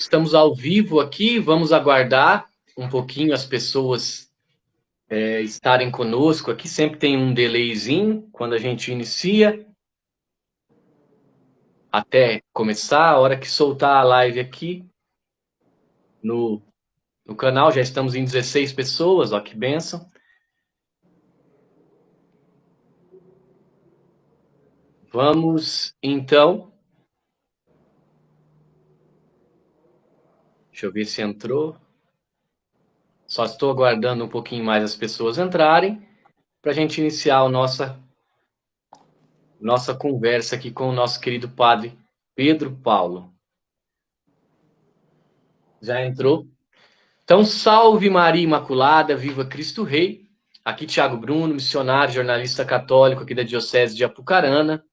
Estamos ao vivo aqui, vamos aguardar um pouquinho as pessoas estarem conosco aqui. Sempre tem um delayzinho quando a gente inicia, até começar. A hora que soltar a live aqui no, no canal, já estamos em 16 pessoas, ó, que bênção. Vamos, então. Deixa eu ver se entrou. Só estou aguardando um pouquinho mais as pessoas entrarem para a gente iniciar a nossa conversa aqui com o nosso querido padre Pedro Paulo. Já entrou? Então, salve Maria Imaculada, viva Cristo Rei. Aqui Tiago Bruno, missionário, jornalista católico aqui da Diocese de Apucarana.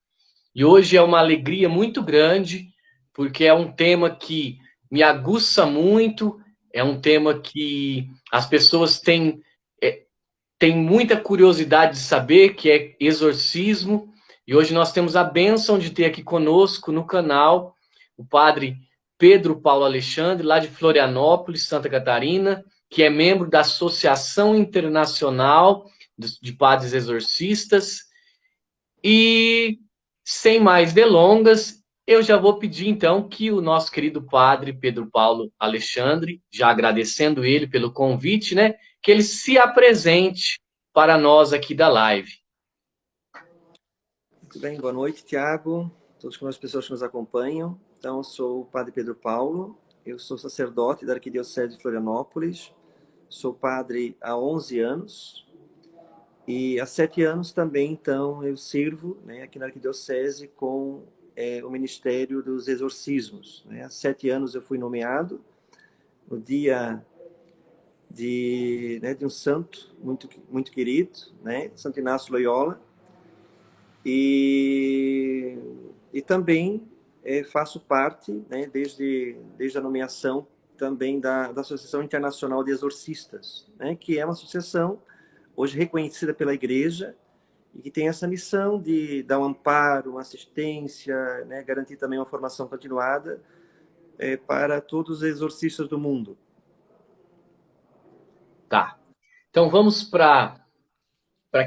E hoje é uma alegria muito grande, porque é um tema que me aguça muito, é um tema que as pessoas têm muita curiosidade de saber, que é exorcismo. E hoje nós temos a bênção de ter aqui conosco no canal o padre Pedro Paulo Alexandre, lá de Florianópolis, Santa Catarina, que é membro da Associação Internacional de Padres Exorcistas. E, sem mais delongas, eu já vou pedir, então, que o nosso querido padre Pedro Paulo Alexandre, já agradecendo ele pelo convite, né, que ele se apresente para nós aqui da live. Muito bem, boa noite, Tiago, todas as pessoas que nos acompanham. Então, eu sou o padre Pedro Paulo, eu sou sacerdote da Arquidiocese de Florianópolis, sou padre há 11 anos e há 7 anos também, então, eu sirvo, né, aqui na Arquidiocese com o Ministério dos Exorcismos. Né? Há 7 anos eu fui nomeado no dia de um santo muito, muito querido, né, Santo Inácio Loyola, e também faço parte, né, desde a nomeação também da Associação Internacional de Exorcistas, né, que é uma associação hoje reconhecida pela Igreja e que tem essa missão de dar um amparo, uma assistência, né, garantir também uma formação continuada para todos os exorcistas do mundo. Tá. Então vamos para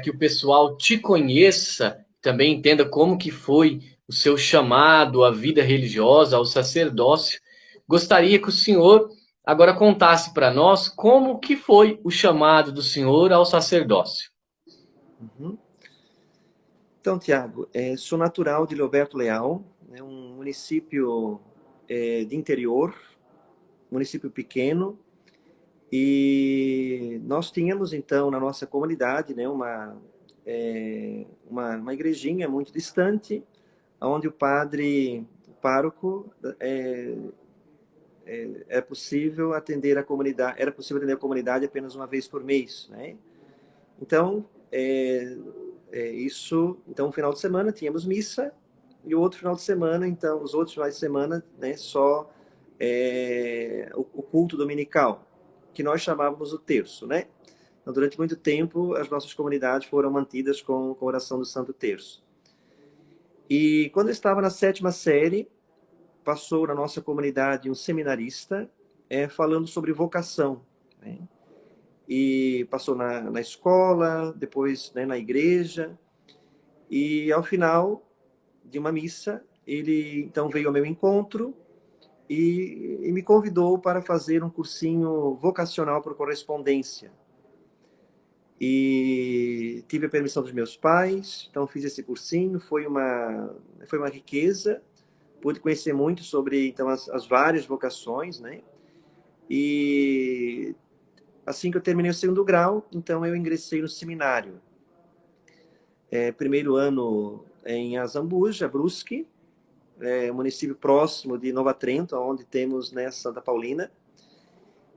que o pessoal te conheça, também entenda como que foi o seu chamado à vida religiosa, ao sacerdócio. Gostaria que o senhor agora contasse para nós como que foi o chamado do senhor ao sacerdócio. Uhum. Então, Tiago, sou natural de Leoberto Leal, né, um município de interior, município pequeno, e nós tínhamos, então, na nossa comunidade, né, uma igrejinha muito distante, onde o pároco, era possível atender a comunidade apenas uma vez por mês, né? Então, então, um final de semana tínhamos missa, e o outro final de semana, então, os outros finais de semana, né, só o culto dominical, que nós chamávamos o terço, né? Então, durante muito tempo, as nossas comunidades foram mantidas com a oração do Santo Terço. E quando eu estava na 7ª série, passou na nossa comunidade um seminarista falando sobre vocação, né? E passou na escola, depois, né, na igreja, e ao final de uma missa, ele então veio ao meu encontro e me convidou para fazer um cursinho vocacional por correspondência. E tive a permissão dos meus pais, então fiz esse cursinho, foi uma riqueza, pude conhecer muito sobre então as várias vocações, né? E assim que eu terminei o 2º grau, então eu ingressei no seminário. Primeiro ano em Azambuja, Brusque, município próximo de Nova Trento, onde temos, né, Santa Paulina.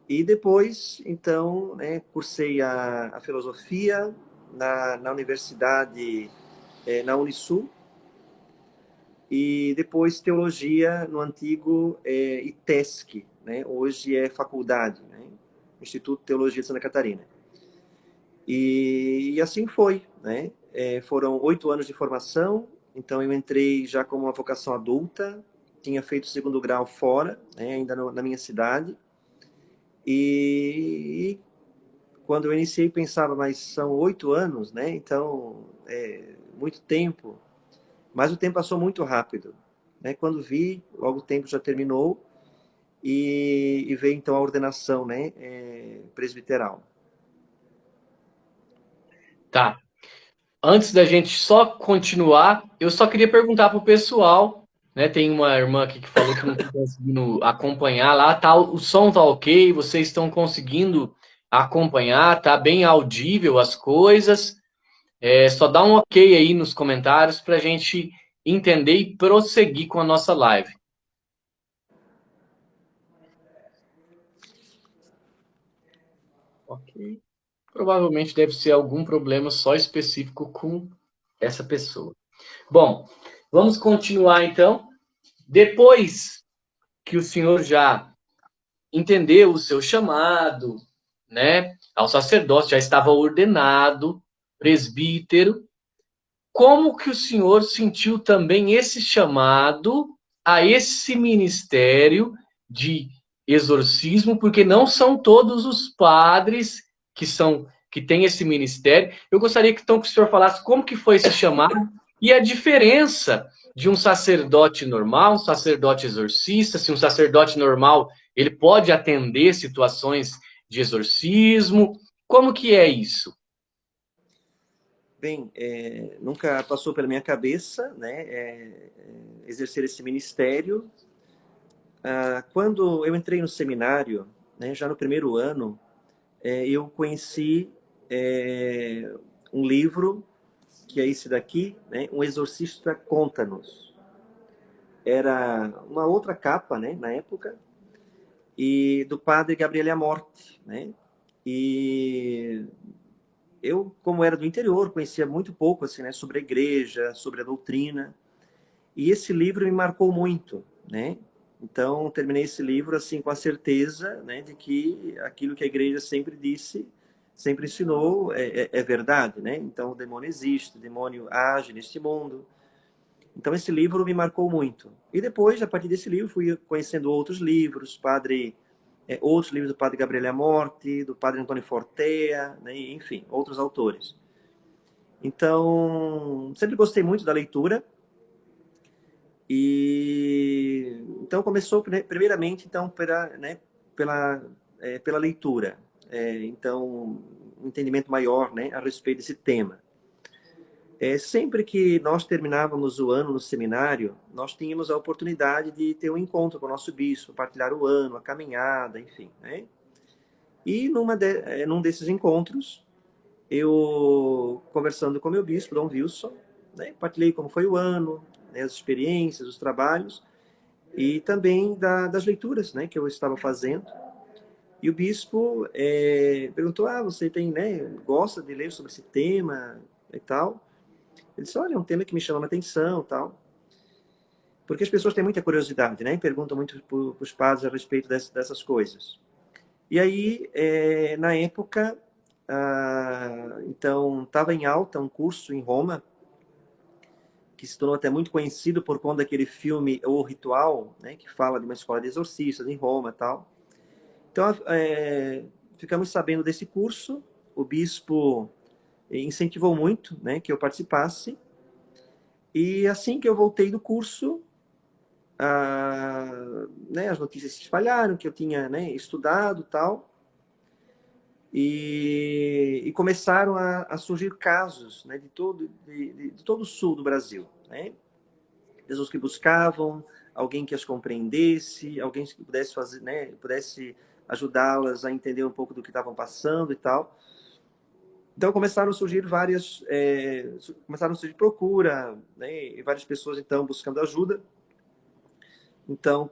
E depois, então, né, cursei a filosofia na universidade, na Unisul, e depois teologia no antigo ITESC, né, hoje é faculdade, né, Instituto de Teologia de Santa Catarina. E assim foi, né? Foram 8 anos de formação, então eu entrei já como uma vocação adulta, tinha feito o segundo grau fora, né, ainda na minha cidade. E quando eu iniciei, pensava, mas são 8 anos, né? Então, é muito tempo. Mas o tempo passou muito rápido, né? Quando vi, logo o tempo já terminou e veio então a ordenação, né? Presbiteral. Tá. Antes da gente só continuar, eu só queria perguntar pro pessoal, né? Tem uma irmã aqui que falou que não está conseguindo acompanhar lá, tá? O som tá ok, vocês estão conseguindo acompanhar, tá bem audível as coisas. Só dá um ok aí nos comentários para a gente entender e prosseguir com a nossa live. Ok. Provavelmente deve ser algum problema só específico com essa pessoa. Bom, vamos continuar então. Depois que o senhor já entendeu o seu chamado, né, ao sacerdócio, já estava ordenado presbítero, como que o senhor sentiu também esse chamado a esse ministério de exorcismo, porque não são todos os padres que têm esse ministério. Eu gostaria que então que o senhor falasse como que foi esse chamado e a diferença de um sacerdote normal, um sacerdote exorcista, se um sacerdote normal, ele pode atender situações de exorcismo, como que é isso? Bem, nunca passou pela minha cabeça, né? Exercer esse ministério. Quando eu entrei no seminário, né, já no primeiro ano, eu conheci um livro, que é esse daqui, né, Um Exorcista Conta-nos. Era uma outra capa, né, na época, e do padre Gabriele Amorti, né? E eu, como era do interior, conhecia muito pouco assim, né, sobre a igreja, sobre a doutrina. E esse livro me marcou muito, né? Então, terminei esse livro assim com a certeza, né, de que aquilo que a igreja sempre disse, sempre ensinou, é verdade, né? Então, o demônio existe, o demônio age neste mundo. Então, esse livro me marcou muito. E depois, a partir desse livro, fui conhecendo outros livros, outros livros do padre Gabriele Amorti, do padre Antônio Fortea, né? Enfim, outros autores. Então, sempre gostei muito da leitura. E então começou primeiramente então pela leitura. Então, um entendimento maior, né, a respeito desse tema. Sempre que nós terminávamos o ano no seminário, nós tínhamos a oportunidade de ter um encontro com o nosso bispo, partilhar o ano, a caminhada, enfim, né? E num desses encontros, eu, conversando com o meu bispo, Dom Wilson, né, partilhei como foi o ano, né, as experiências, os trabalhos, e também das leituras, né, que eu estava fazendo. E o bispo perguntou, você tem, né, gosta de ler sobre esse tema e tal? Ele disse, olha, é um tema que me chama a atenção, tal. Porque as pessoas têm muita curiosidade, né? E perguntam muito para os padres a respeito dessas coisas. E aí, na época, então, estava em alta um curso em Roma, que se tornou até muito conhecido por conta daquele filme O Ritual, né? Que fala de uma escola de exorcistas em Roma e tal. Então, ficamos sabendo desse curso, o bispo incentivou muito, né, que eu participasse. E assim que eu voltei do curso, né, as notícias se espalharam que eu tinha, né, estudado tal, e começaram a surgir casos, né, de todo o sul do Brasil, né? Pessoas que buscavam alguém que as compreendesse, alguém que pudesse fazer, né, pudesse ajudá-las a entender um pouco do que estavam passando e tal. Então começaram a surgir começaram a surgir procura, né, e várias pessoas então buscando ajuda. Então,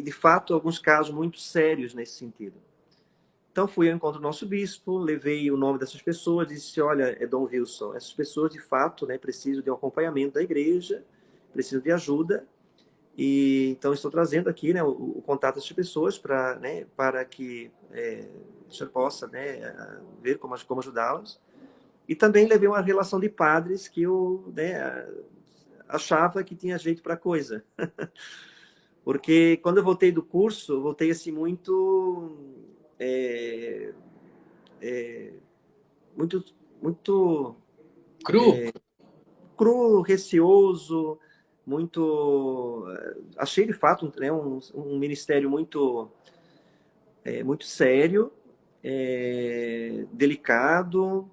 de fato, alguns casos muito sérios nesse sentido. Então fui ao encontro do nosso bispo, levei o nome dessas pessoas, disse, olha, é Dom Wilson, essas pessoas de fato, né, precisam de um acompanhamento da igreja, precisam de ajuda, e então estou trazendo aqui, né, o contato dessas pessoas para que o senhor possa, né, ver como ajudá-las. E também levei uma relação de padres que eu, né, achava que tinha jeito para coisa. Porque quando eu voltei do curso, eu voltei assim muito, é, muito, muito Cru? cru, receoso, muito, achei de fato, né, um ministério muito, muito sério, delicado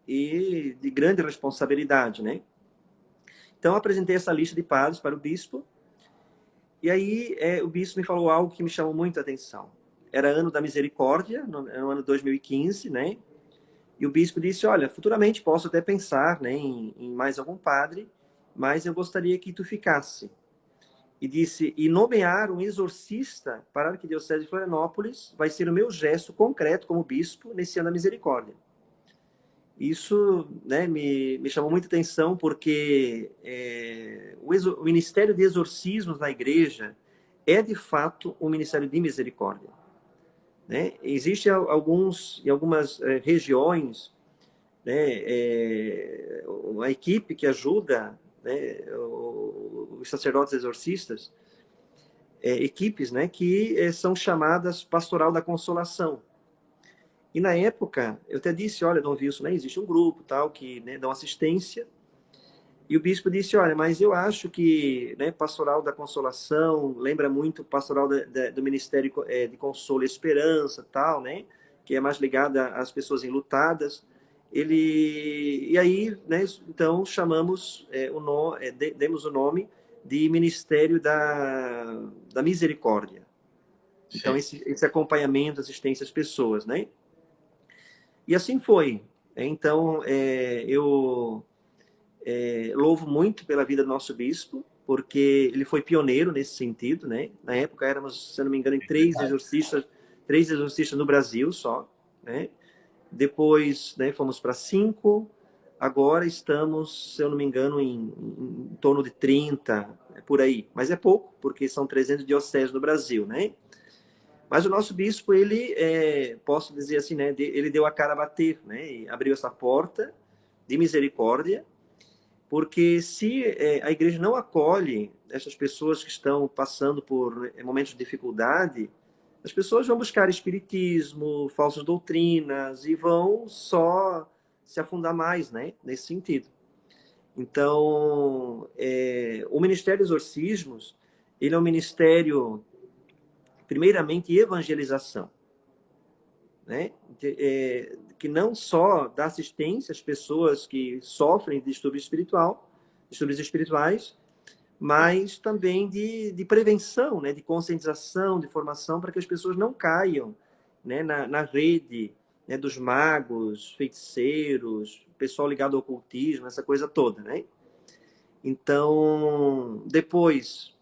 e de grande responsabilidade, né? Então, eu apresentei essa lista de padres para o bispo. E aí o bispo me falou algo que me chamou muito a atenção. Era ano da misericórdia, no ano 2015, né? E o bispo disse, olha, futuramente posso até pensar, né, em mais algum padre, mas eu gostaria que tu ficasse. E disse, e nomear um exorcista para a Arquidiocese de Florianópolis vai ser o meu gesto concreto como bispo nesse ano da misericórdia. Isso, né, me chamou muita atenção porque o Ministério de Exorcismos na Igreja é, de fato, um Ministério de Misericórdia. Né? Existem algumas regiões, né, uma equipe que ajuda, né, os sacerdotes exorcistas, equipes, né, que são chamadas Pastoral da Consolação. E na época, eu até disse, olha, Dom Wilson, né, existe um grupo tal que, né, dão assistência. E o bispo disse, olha, mas eu acho que, né, Pastoral da Consolação lembra muito Pastoral do Ministério de Consolo e Esperança, tal, né, que é mais ligada às pessoas enlutadas. E aí, né, então chamamos demos o nome de Ministério da Misericórdia. Então Sim. esse acompanhamento, assistência às pessoas, né? E assim foi. Então, eu louvo muito pela vida do nosso bispo, porque ele foi pioneiro nesse sentido, né? Na época éramos, se eu não me engano, em três exorcistas no Brasil só, né? Depois, né, fomos para 5, agora estamos, se eu não me engano, em torno de 30, por aí. Mas é pouco, porque são 300 dioceses no Brasil, né? Mas o nosso bispo, ele, posso dizer assim, né, ele deu a cara a bater, né, e abriu essa porta de misericórdia, porque se a igreja não acolhe essas pessoas que estão passando por momentos de dificuldade, as pessoas vão buscar espiritismo, falsas doutrinas e vão só se afundar mais, né, nesse sentido. Então, o Ministério dos Exorcismos, ele é um ministério, primeiramente, de evangelização, né? Que não só dá assistência às pessoas que sofrem de distúrbios espirituais, mas também de prevenção, né? De conscientização, de formação, para que as pessoas não caiam, né? Na rede, né? Dos magos, feiticeiros, pessoal ligado ao ocultismo, essa coisa toda, né? Então, depois,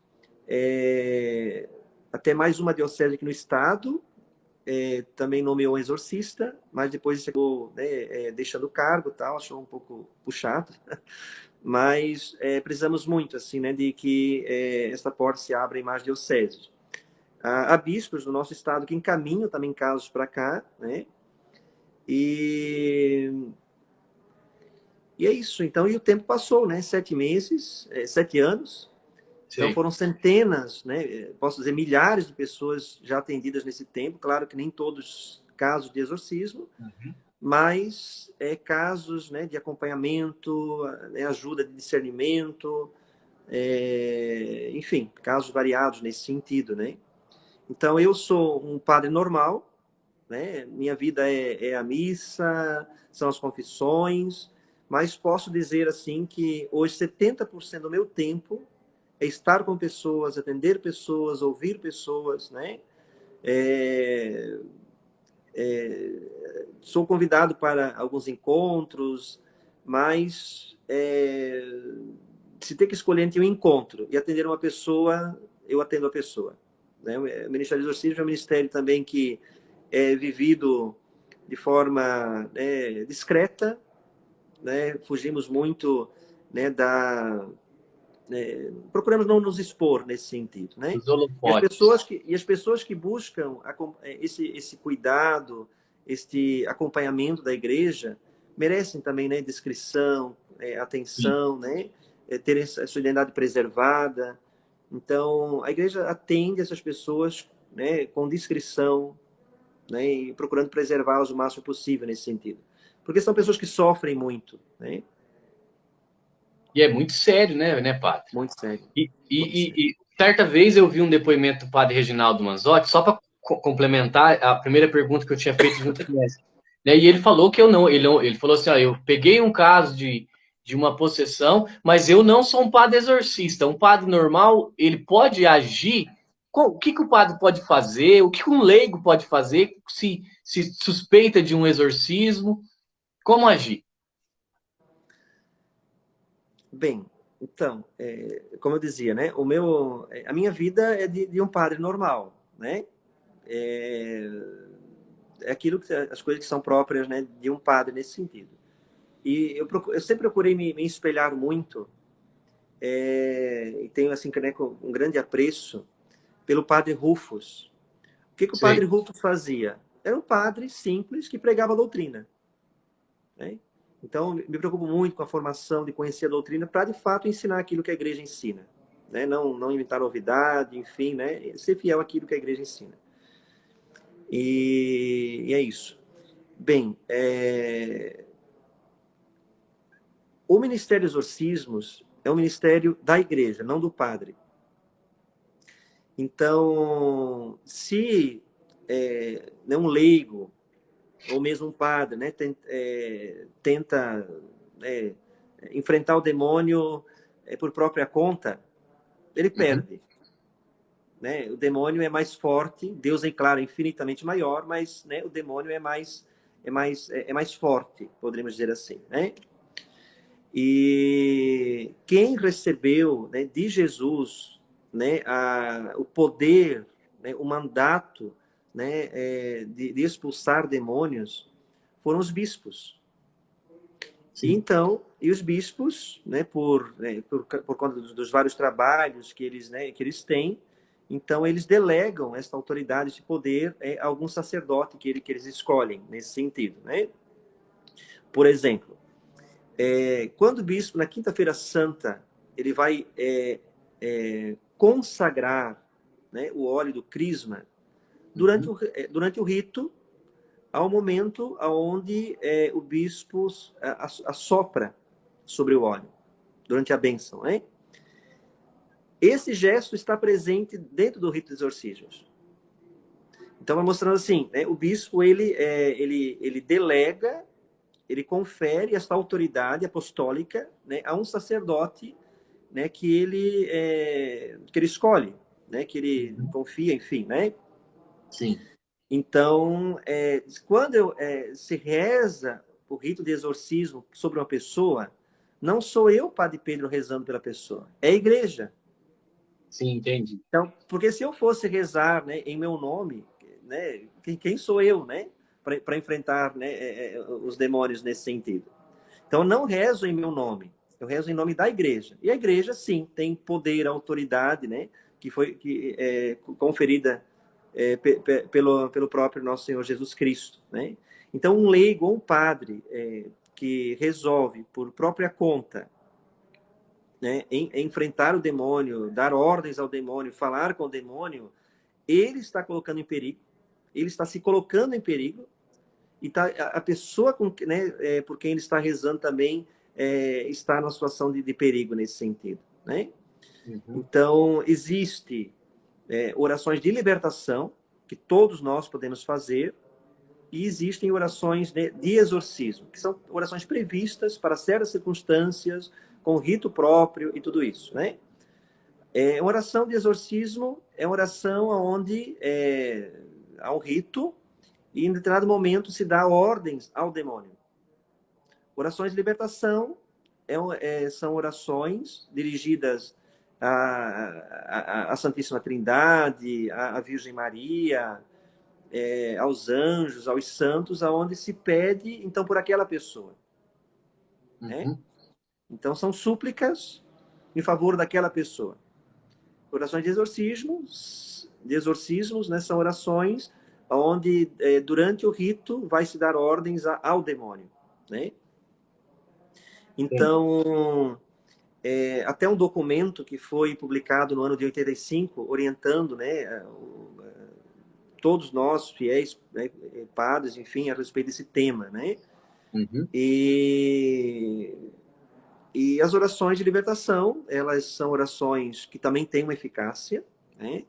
até mais uma diocese aqui no estado, também nomeou um exorcista, mas depois chegou, né, deixando o cargo, tal, achou um pouco puxado, mas precisamos muito, assim, né, de que essa porta se abra em mais dioceses. Há bispos no nosso estado que encaminham também casos para cá, né, e é isso. Então, e o tempo passou, né, 7 meses, 7 anos. Então Sim. foram centenas, né, posso dizer milhares de pessoas já atendidas nesse tempo. Claro que nem todos casos de exorcismo, Uhum. mas casos, né, de acompanhamento, ajuda de discernimento, enfim, casos variados nesse sentido, né? Então eu sou um padre normal, né? Minha vida é a missa, são as confissões, mas posso dizer assim que hoje 70% do meu tempo é estar com pessoas, atender pessoas, ouvir pessoas, né? É, sou convidado para alguns encontros, mas se ter que escolher entre um encontro e atender uma pessoa, eu atendo a pessoa. Né? O Ministério do Exorcismo é um ministério também que é vivido de forma discreta, né? Fugimos muito, né, procuramos não nos expor nesse sentido, né? Os holofotes. E as pessoas que buscam esse cuidado, este acompanhamento da igreja, merecem também, né, discrição, Sim. atenção, né? terem a sua identidade preservada. Então, a igreja atende essas pessoas, né, com discrição, né, e procurando preservá-las o máximo possível nesse sentido. Porque são pessoas que sofrem muito, né? E é muito sério, né, padre? Muito sério, muito sério. E certa vez eu vi um depoimento do padre Reginaldo Manzotti, só para complementar a primeira pergunta que eu tinha feito junto com ele. Né, e ele falou que eu não, ele falou assim, ó, eu peguei um caso de uma possessão, mas eu não sou um padre exorcista. Um padre normal, ele pode agir. O que o padre pode fazer? O que um leigo pode fazer se suspeita de um exorcismo? Como agir? Bem, então, como eu dizia, né, a minha vida é de um padre normal, né? É, é aquilo as coisas que são próprias, né, de um padre nesse sentido. E eu sempre procurei me espelhar muito, e tenho assim, né, um grande apreço pelo padre Rufus. O que o Sei. padre Rufus fazia? Era um padre simples que pregava a doutrina, né? Então, me preocupo muito com a formação de conhecer a doutrina para, de fato, ensinar aquilo que a igreja ensina, né? Não inventar novidade, enfim, né? Ser fiel àquilo que a igreja ensina. E é isso. Bem, o Ministério Exorcismos é um ministério da igreja, não do padre. Então, se um leigo, ou mesmo um padre, né, tenta enfrentar o demônio por própria conta, ele Uhum. perde. Né? O demônio é mais forte, Deus é, claro, infinitamente maior, mas, né, o demônio é mais forte, poderíamos dizer assim. Né? E quem recebeu, né, de Jesus, né, o poder, né, o mandato, né, de expulsar demônios foram os bispos. E Sim. então, e os bispos, né, por conta dos vários trabalhos que eles têm, então eles delegam essa autoridade, esse poder a algum sacerdote que eles escolhem nesse sentido, né? Por exemplo, quando o bispo, na Quinta-feira Santa, ele vai consagrar, né, o óleo do crisma, Uhum. durante o rito, há um momento onde o bispo assopra sobre o óleo, durante a bênção. Né? Esse gesto está presente dentro do rito de exorcismos. Então, vai mostrando assim, né, o bispo, ele delega, ele confere essa autoridade apostólica, né, a um sacerdote, né, que ele escolhe, né, que ele Uhum. confia, enfim, né? Sim. Então, quando se reza o rito de exorcismo sobre uma pessoa, não sou eu, Padre Pedro, rezando pela pessoa, é a igreja. Sim, entendi. Então, porque se eu fosse rezar, né, em meu nome, né, quem sou eu, né, para enfrentar, né, os demônios nesse sentido? Então, eu não rezo em meu nome, eu rezo em nome da igreja. E a igreja, sim, tem poder, autoridade, né, que conferida pelo próprio nosso Senhor Jesus Cristo, né? Então, um leigo ou um padre que resolve por própria conta, né, enfrentar o demônio, dar ordens ao demônio, falar com o demônio, ele está colocando em perigo, ele está se colocando em perigo, e a pessoa por quem ele está rezando também está numa situação de perigo nesse sentido. Né? Uhum. Então, existe orações de libertação, que todos nós podemos fazer, e existem orações, né, de exorcismo, que são orações previstas para certas circunstâncias, com rito próprio e tudo isso. Né? Uma oração de exorcismo é uma oração onde há um rito e em determinado momento se dá ordens ao demônio. Orações de libertação são orações dirigidas à Santíssima Trindade, à Virgem Maria, aos anjos, aos santos, aonde se pede, então, por aquela pessoa. Né? Uhum. Então, são súplicas em favor daquela pessoa. Orações de exorcismos, né, são orações onde, durante o rito, vai se dar ordens ao demônio. Né? Entendi. Então, até um documento que foi publicado no ano de 85, orientando, né, todos nós, fiéis, né, padres, enfim, a respeito desse tema, né? Uhum. E as orações de libertação, elas são orações que também têm uma eficácia, né?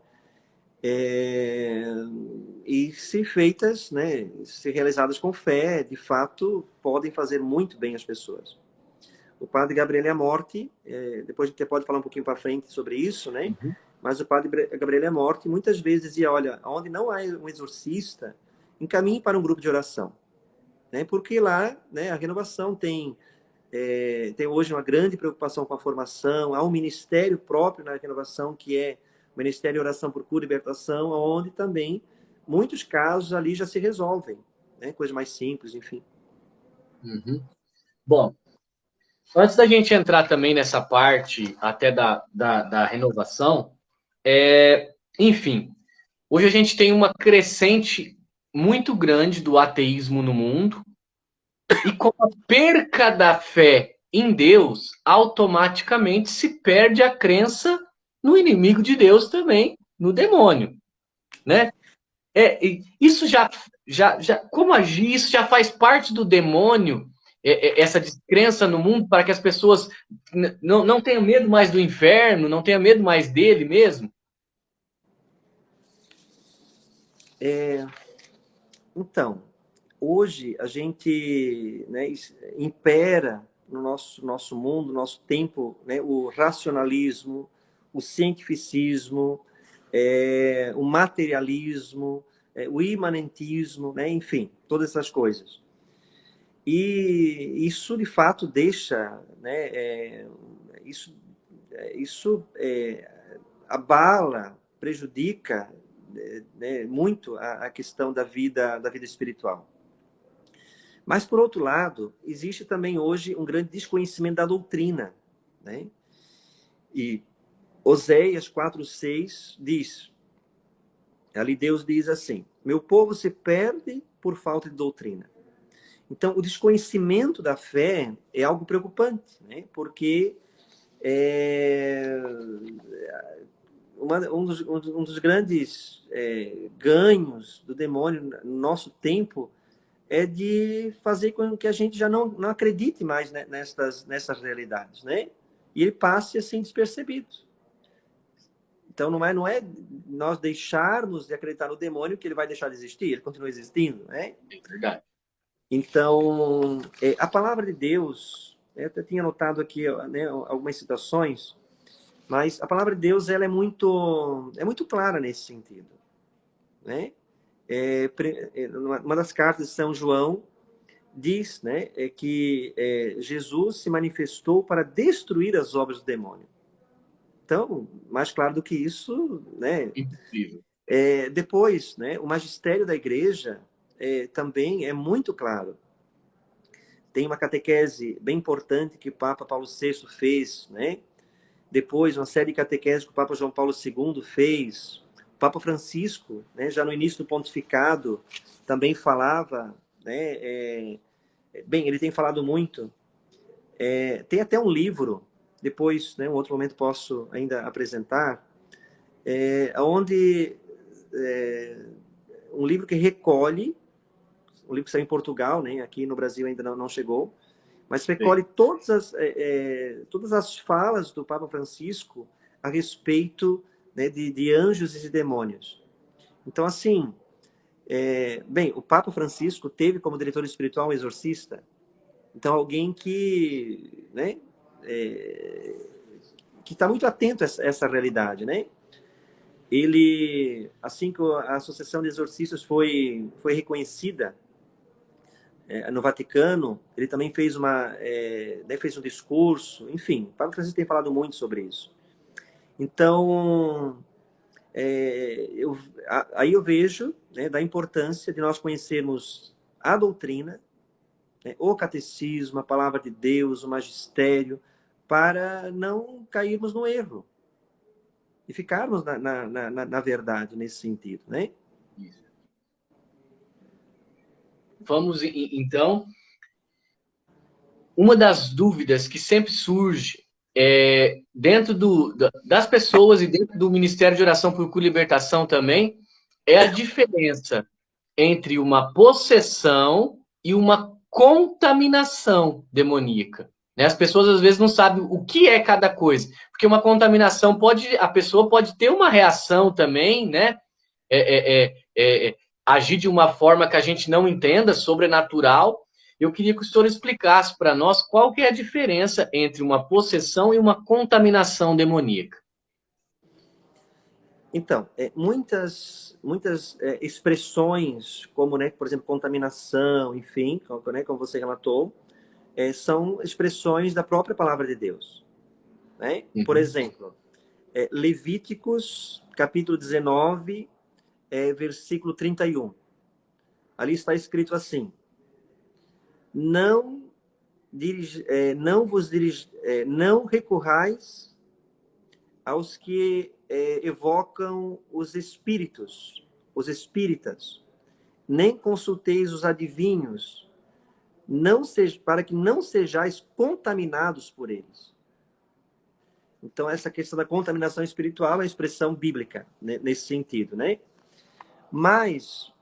E se feitas, né, se realizadas com fé, de fato, podem fazer muito bem às pessoas. O padre Gabriele Amorti, depois a gente pode falar um pouquinho para frente sobre isso, né? Uhum. Mas o padre Gabriele Amorti muitas vezes dizia, olha, onde não há um exorcista, encaminhe para um grupo de oração, né? Porque lá, né, a renovação tem hoje uma grande preocupação com a formação, há um ministério próprio na renovação, que é o Ministério de Oração por Cura e Libertação, onde também muitos casos ali já se resolvem, né? Coisas mais simples, enfim. Uhum. Bom, antes da gente entrar também nessa parte até da renovação, enfim, hoje a gente tem uma crescente muito grande do ateísmo no mundo, e com a perca da fé em Deus, automaticamente se perde a crença no inimigo de Deus também, no demônio, né? Isso como agir, isso já faz parte do demônio, essa descrença no mundo, para que as pessoas não tenham medo mais do inferno, não tenham medo mais dele mesmo. Então, hoje a gente, né, impera no nosso mundo, nosso tempo, né, o racionalismo, o cientificismo, o materialismo, o imanentismo, né, enfim, todas essas coisas. E isso de fato deixa, né, isso abala, prejudica, né, muito a questão da vida espiritual. Mas, por outro lado, existe também hoje um grande desconhecimento da doutrina, né? E Oséias 4:6 diz, ali Deus diz assim, meu povo se perde por falta de doutrina. Então, o desconhecimento da fé é algo preocupante, né? Porque um dos grandes ganhos do demônio no nosso tempo é de fazer com que a gente já não acredite mais nessas realidades, né? E ele passe assim despercebido. Então não é nós deixarmos de acreditar no demônio que ele vai deixar de existir, ele continua existindo, né? É verdade. Então, a palavra de Deus, eu até tinha anotado aqui, né, algumas citações, mas a palavra de Deus ela é muito clara nesse sentido, né? Uma das cartas de São João diz, né, que Jesus se manifestou para destruir as obras do demônio. Então, mais claro do que isso, né? Impossível. Depois, né, o magistério da igreja também é muito claro. Tem uma catequese bem importante que o Papa Paulo VI fez, né? Depois, uma série de catequeses que o Papa João Paulo II fez. O Papa Francisco, né, já no início do pontificado, também falava, né? Bem, ele tem falado muito. Tem até um livro, depois, né, um outro momento posso ainda apresentar, onde um livro que recolhe, um livro que saiu em Portugal, né, aqui no Brasil ainda não chegou, mas recolhe todas as falas do Papa Francisco a respeito, né, de anjos e de demônios. Então, assim, bem, o Papa Francisco teve como diretor espiritual um exorcista, então alguém que, né, que está muito atento a essa realidade, né? Ele, assim que a Associação de Exorcistas foi reconhecida no Vaticano, ele também fez fez um discurso, enfim, o Papa Francisco tem falado muito sobre isso. Então, aí eu vejo, né, da importância de nós conhecermos a doutrina, né, o catecismo, a palavra de Deus, o magistério, para não cairmos no erro e ficarmos na verdade nesse sentido, né? Vamos, então, uma das dúvidas que sempre surge dentro das pessoas e dentro do Ministério de Oração por Cura e Libertação também, é a diferença entre uma possessão e uma contaminação demoníaca. Né? As pessoas às vezes não sabem o que é cada coisa, porque uma contaminação a pessoa pode ter uma reação também, né? Agir de uma forma que a gente não entenda, sobrenatural. Eu queria que o senhor explicasse para nós qual que é a diferença entre uma possessão e uma contaminação demoníaca. Então, muitas expressões, como, né, por exemplo, contaminação, enfim, como você relatou, são expressões da própria palavra de Deus. Né? Por exemplo, Levíticos, capítulo 19, versículo 31. Ali está escrito assim: não recorrais aos que evocam os espíritos, os espíritas, nem consulteis os adivinhos, para que não sejais contaminados por eles. Então, essa questão da contaminação espiritual é uma expressão bíblica, né, nesse sentido, né? Mas,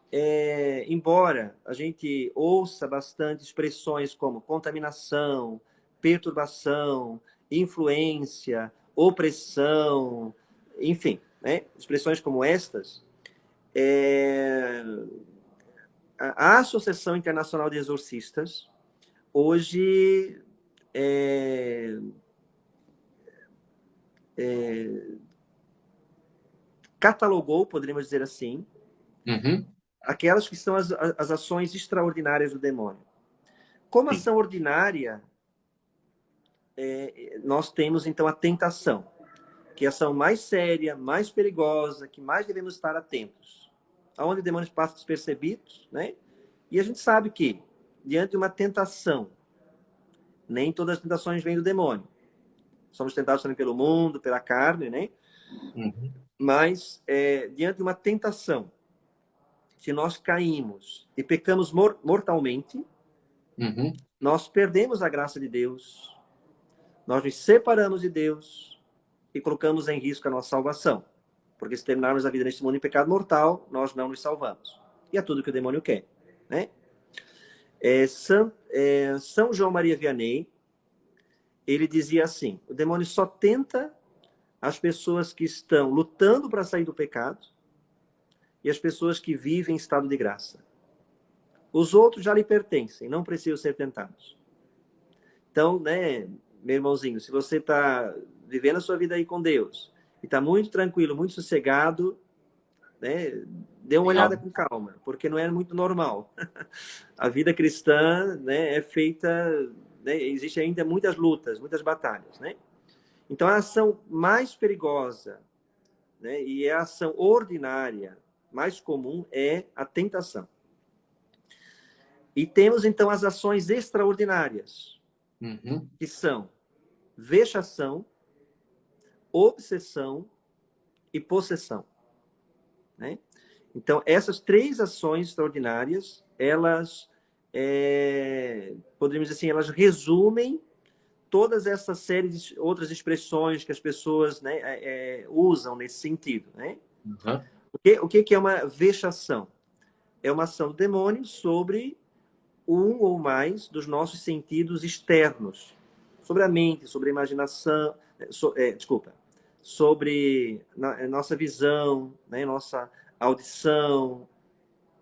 embora a gente ouça bastante expressões como contaminação, perturbação, influência, opressão, enfim, né? Expressões como estas, a Associação Internacional de Exorcistas hoje catalogou, poderíamos dizer assim, aquelas que são as ações extraordinárias do demônio. Como ação ordinária, nós temos, então, a tentação, que é a ação mais séria, mais perigosa, que mais devemos estar atentos. Onde demônios passam despercebidos, né? E a gente sabe que, diante de uma tentação, nem todas as tentações vêm do demônio. Somos tentados também pelo mundo, pela carne, né? Mas, diante de uma tentação, se nós caímos e pecamos mortalmente, nós perdemos a graça de Deus, nós nos separamos de Deus e colocamos em risco a nossa salvação. Porque se terminarmos a vida neste mundo em pecado mortal, nós não nos salvamos. E é tudo que o demônio quer, né? São João Maria Vianney, ele dizia assim: o demônio só tenta as pessoas que estão lutando para sair do pecado e as pessoas que vivem em estado de graça. Os outros já lhe pertencem, não precisam ser tentados. Então, né, meu irmãozinho, se você está vivendo a sua vida aí com Deus e está muito tranquilo, muito sossegado, né, dê uma olhada com calma, porque não é muito normal. A vida cristã, né, é feita, né, existe ainda muitas lutas, muitas batalhas, né? Então, a ação mais perigosa, né, e a ação ordinária mais comum é a tentação. E temos, então, as ações extraordinárias, que são vexação, obsessão e possessão. Né? Então, essas três ações extraordinárias, elas, poderíamos dizer assim, elas resumem todas essas séries de outras expressões que as pessoas, né, usam nesse sentido. Né? O que é uma vexação? É uma ação do demônio sobre um ou mais dos nossos sentidos externos, sobre a mente, sobre a imaginação, sobre nossa visão, né, nossa audição,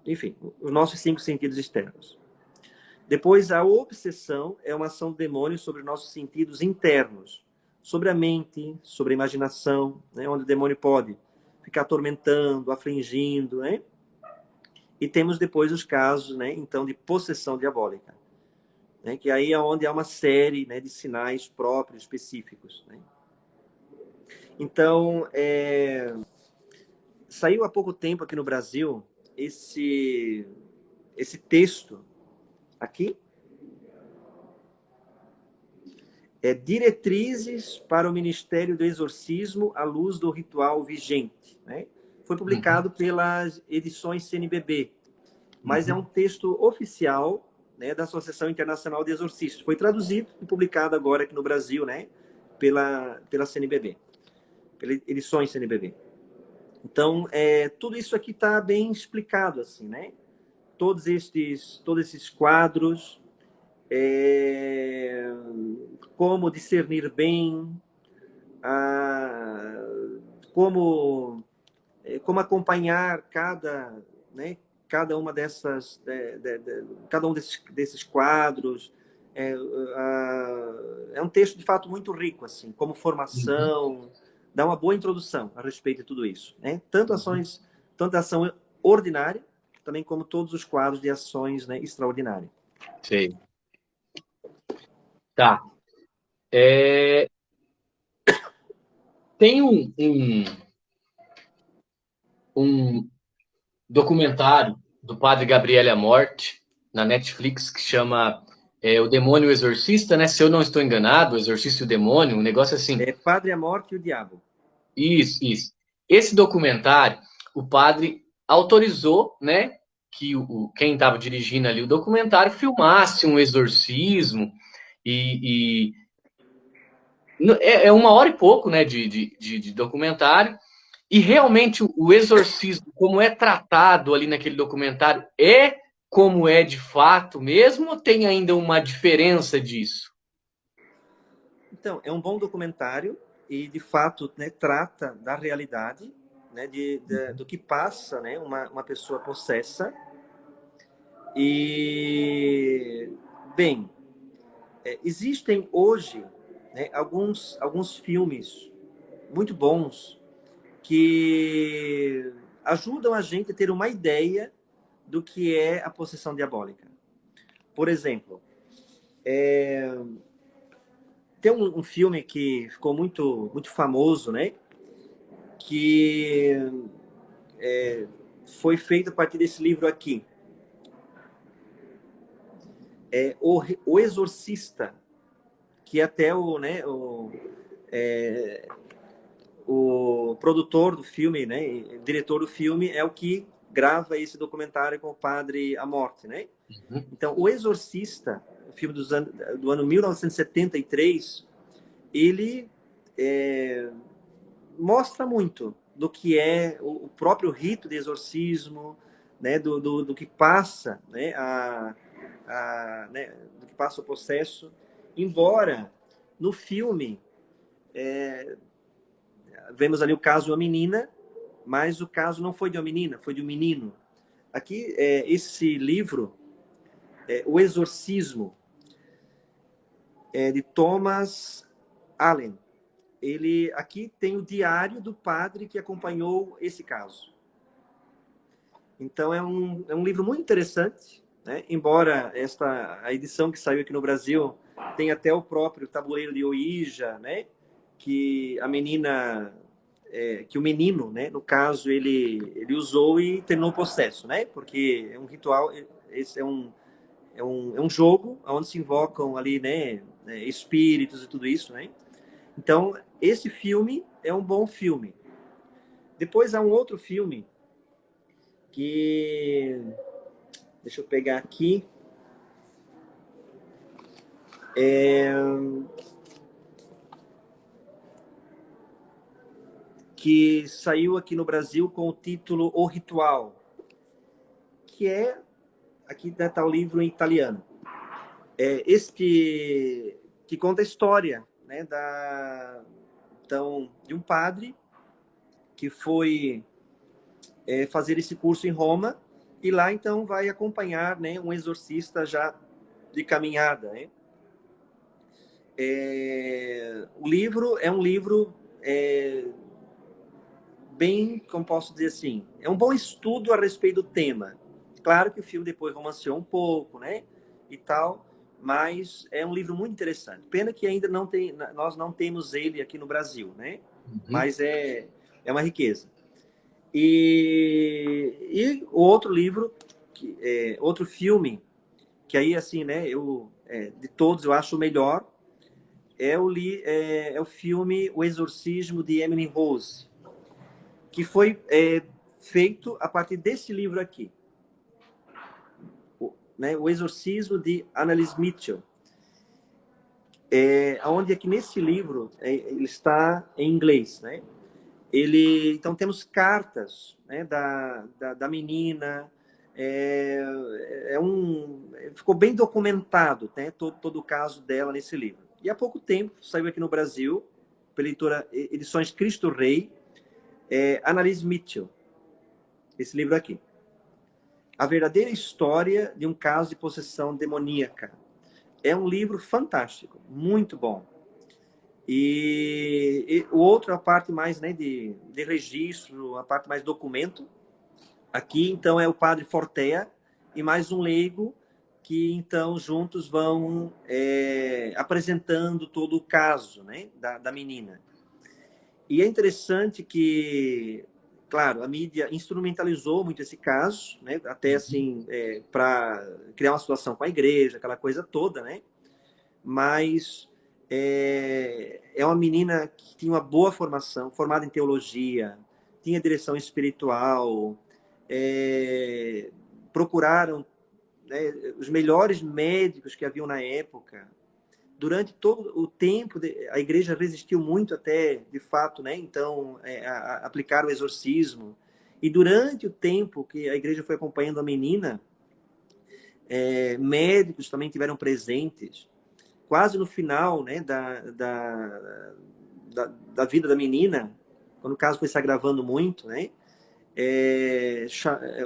enfim, os nossos 5 sentidos externos. Depois, a obsessão é uma ação do demônio sobre os nossos sentidos internos, sobre a mente, sobre a imaginação, né, onde o demônio pode ficar atormentando, afligindo, né? E temos depois os casos, né, então, de possessão diabólica, né, que aí é onde há uma série, né, de sinais próprios, específicos. Né? Então, saiu há pouco tempo aqui no Brasil esse texto aqui, Diretrizes para o Ministério do Exorcismo à luz do ritual vigente. Né? Foi publicado pelas edições CNBB, mas é um texto oficial, né, da Associação Internacional de Exorcistas. Foi traduzido e publicado agora aqui no Brasil, né, pela CNBB, pelas edições CNBB. Então, tudo isso aqui está bem explicado, assim, né? Todos esses quadros, como discernir bem, como acompanhar né, cada uma dessas, cada um desses quadros. É um texto, de fato, muito rico, assim, como Uhum. formação, dá uma boa introdução a respeito de tudo isso, né? Tanto a ação ordinária, também como todos os quadros de ações, né, extraordinárias. Sei. Tá. É, tem um documentário do Padre Gabriele Amorth na Netflix que chama O Demônio e o Exorcista, né? Se eu não estou enganado, o Exorcista e o Demônio, um negócio assim. Padre, a Morte e o Diabo. Isso, isso. Esse documentário, o padre autorizou, né, que quem estava dirigindo ali o documentário filmasse um exorcismo e é 1 hora e pouco, né, de documentário. E realmente o exorcismo, como é tratado ali naquele documentário, é como é de fato mesmo, ou tem ainda uma diferença disso? Então, é um bom documentário e, de fato, né, trata da realidade, né, do que passa, né, uma pessoa possessa. E, bem, existem hoje, né, alguns filmes muito bons que ajudam a gente a ter uma ideia do que é a possessão diabólica. Por exemplo, tem um filme que ficou muito famoso, né? Que foi feito a partir desse livro aqui. O Exorcista, que até o produtor do filme, né, o diretor do filme, é o que grava esse documentário com o Padre Amorth, né? Uhum. Então, O Exorcista, o filme do ano 1973, ele mostra muito do que é o próprio rito de exorcismo, né, do que passa, né, né, do que passa o processo. Embora no filme vemos ali o caso de uma menina, mas o caso não foi de uma menina, foi de um menino. Aqui, esse livro, O Exorcismo, de Thomas Allen. Ele aqui tem o diário do padre que acompanhou esse caso. Então, é um livro muito interessante, né? Embora a edição que saiu aqui no Brasil tenha até o próprio tabuleiro de Ouija, né? Que a menina, que o menino, né? No caso, ele usou e terminou o processo, né? Porque é um ritual, esse é um jogo onde se invocam ali, né? Espíritos e tudo isso, né? Então, esse filme é um bom filme. Depois há um outro filme que... Deixa eu pegar aqui. Que saiu aqui no Brasil com o título O Ritual, que aqui está o livro em italiano. Este que conta a história, né, então, de um padre que foi fazer esse curso em Roma e lá então vai acompanhar, né, um exorcista já de caminhada, né? O livro é um livro bem, como posso dizer assim, é um bom estudo a respeito do tema. Claro que o filme depois romanceou um pouco, né, e tal, mas é um livro muito interessante. Pena que ainda nós não temos ele aqui no Brasil, né? Uhum. Mas é uma riqueza. E o outro livro, outro filme, que aí assim, né, de todos eu acho o melhor, é o filme O Exorcismo de Emily Rose, que foi feito a partir desse livro aqui, né, O Exorcismo de Annalise Mitchell. onde é que nesse livro ele está em inglês, né? Então temos cartas, né, da menina, ficou bem documentado, né, todo o caso dela nesse livro. E há pouco tempo saiu aqui no Brasil, pela editora Edições Cristo Rei, Annalise Mitchell, esse livro aqui. A verdadeira história de um caso de possessão demoníaca. É um livro fantástico, muito bom. E o outro, a parte mais, né, de registro, a parte mais documento. Aqui, então, é o padre Fortea e mais um leigo que, então, juntos vão apresentando todo o caso, né, da menina. E é interessante que, claro, a mídia instrumentalizou muito esse caso, né, até assim, para criar uma situação com a igreja, aquela coisa toda, né? Mas é uma menina que tinha uma boa formação, formada em teologia, tinha direção espiritual, procuraram, né, os melhores médicos que haviam na época. Durante todo o tempo, a igreja resistiu muito até, de fato, né? Então, aplicar o exorcismo. E durante o tempo que a igreja foi acompanhando a menina, médicos também tiveram presentes. Quase no final, né, da vida da menina, quando o caso foi se agravando muito, né,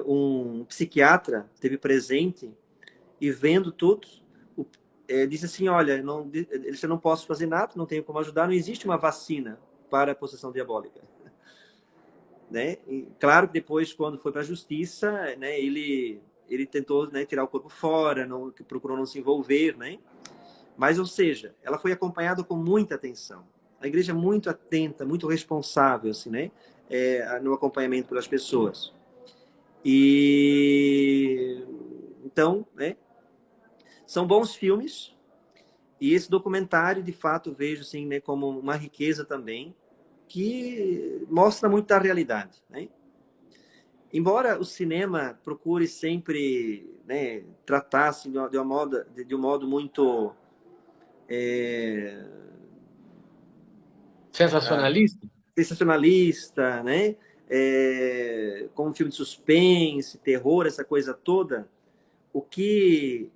um psiquiatra esteve presente e vendo tudo, disse assim, olha, eu não posso fazer nada, não tenho como ajudar, não existe uma vacina para a possessão diabólica. Né? E, claro que depois, quando foi para a justiça, né, ele tentou, né, tirar o corpo fora, procurou não se envolver, né? Mas, ou seja, ela foi acompanhada com muita atenção. A igreja é muito atenta, muito responsável, assim, né? No acompanhamento pelas pessoas. E então, né? São bons filmes. E esse documentário, de fato, vejo assim, né, como uma riqueza também, que mostra muito da realidade, né? Embora o cinema procure sempre, né, tratar assim, de um modo muito Sensacionalista? sensacionalista, né? Como um filme de suspense, terror, essa coisa toda, o que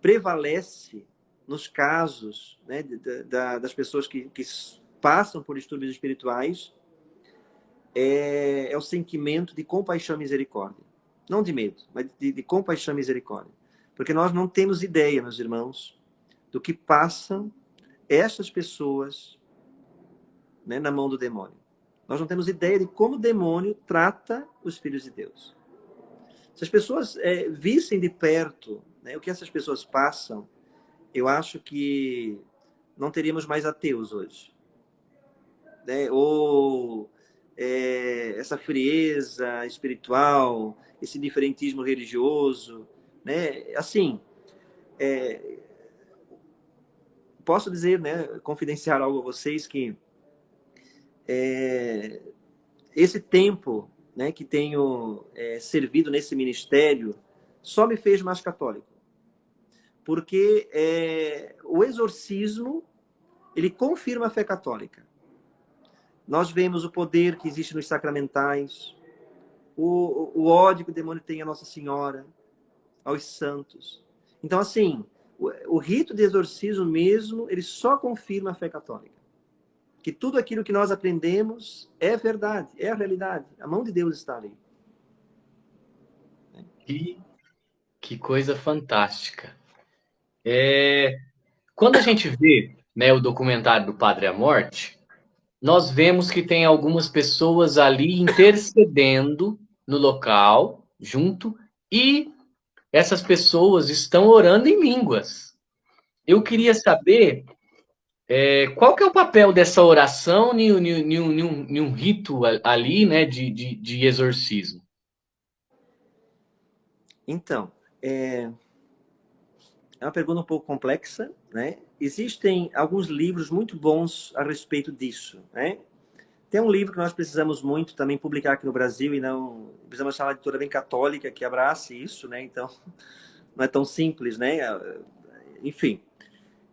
prevalece nos casos, né, das pessoas que passam por distúrbios espirituais é o sentimento de compaixão e misericórdia. Não de medo, mas de compaixão e misericórdia. Porque nós não temos ideia, meus irmãos, do que passam essas pessoas, né, na mão do demônio. Nós não temos ideia de como o demônio trata os filhos de Deus. Se as pessoas vissem de perto, né, o que essas pessoas passam, eu acho que não teríamos mais ateus hoje. Né? Ou essa frieza espiritual, esse diferentismo religioso. Né? Assim, posso dizer, né, confidenciar algo a vocês, que esse tempo, né, que tenho servido nesse ministério só me fez mais católico. Porque o exorcismo, ele confirma a fé católica. Nós vemos o poder que existe nos sacramentais, o ódio que o demônio tem à Nossa Senhora, aos santos. Então, assim, o rito de exorcismo mesmo, ele só confirma a fé católica. Que tudo aquilo que nós aprendemos é verdade, é a realidade. A mão de Deus está ali. Que coisa fantástica. Quando a gente vê, né, o documentário do Padre à Morte, nós vemos que tem algumas pessoas ali intercedendo no local, junto, e essas pessoas estão orando em línguas. Eu queria saber qual que é o papel dessa oração em um rito ali, né, de exorcismo. Então, é uma pergunta um pouco complexa, né? Existem alguns livros muito bons a respeito disso, né? Tem um livro que nós precisamos muito também publicar aqui no Brasil e não precisamos achar uma editora bem católica que abrace isso, né? Então, não é tão simples, né? Enfim,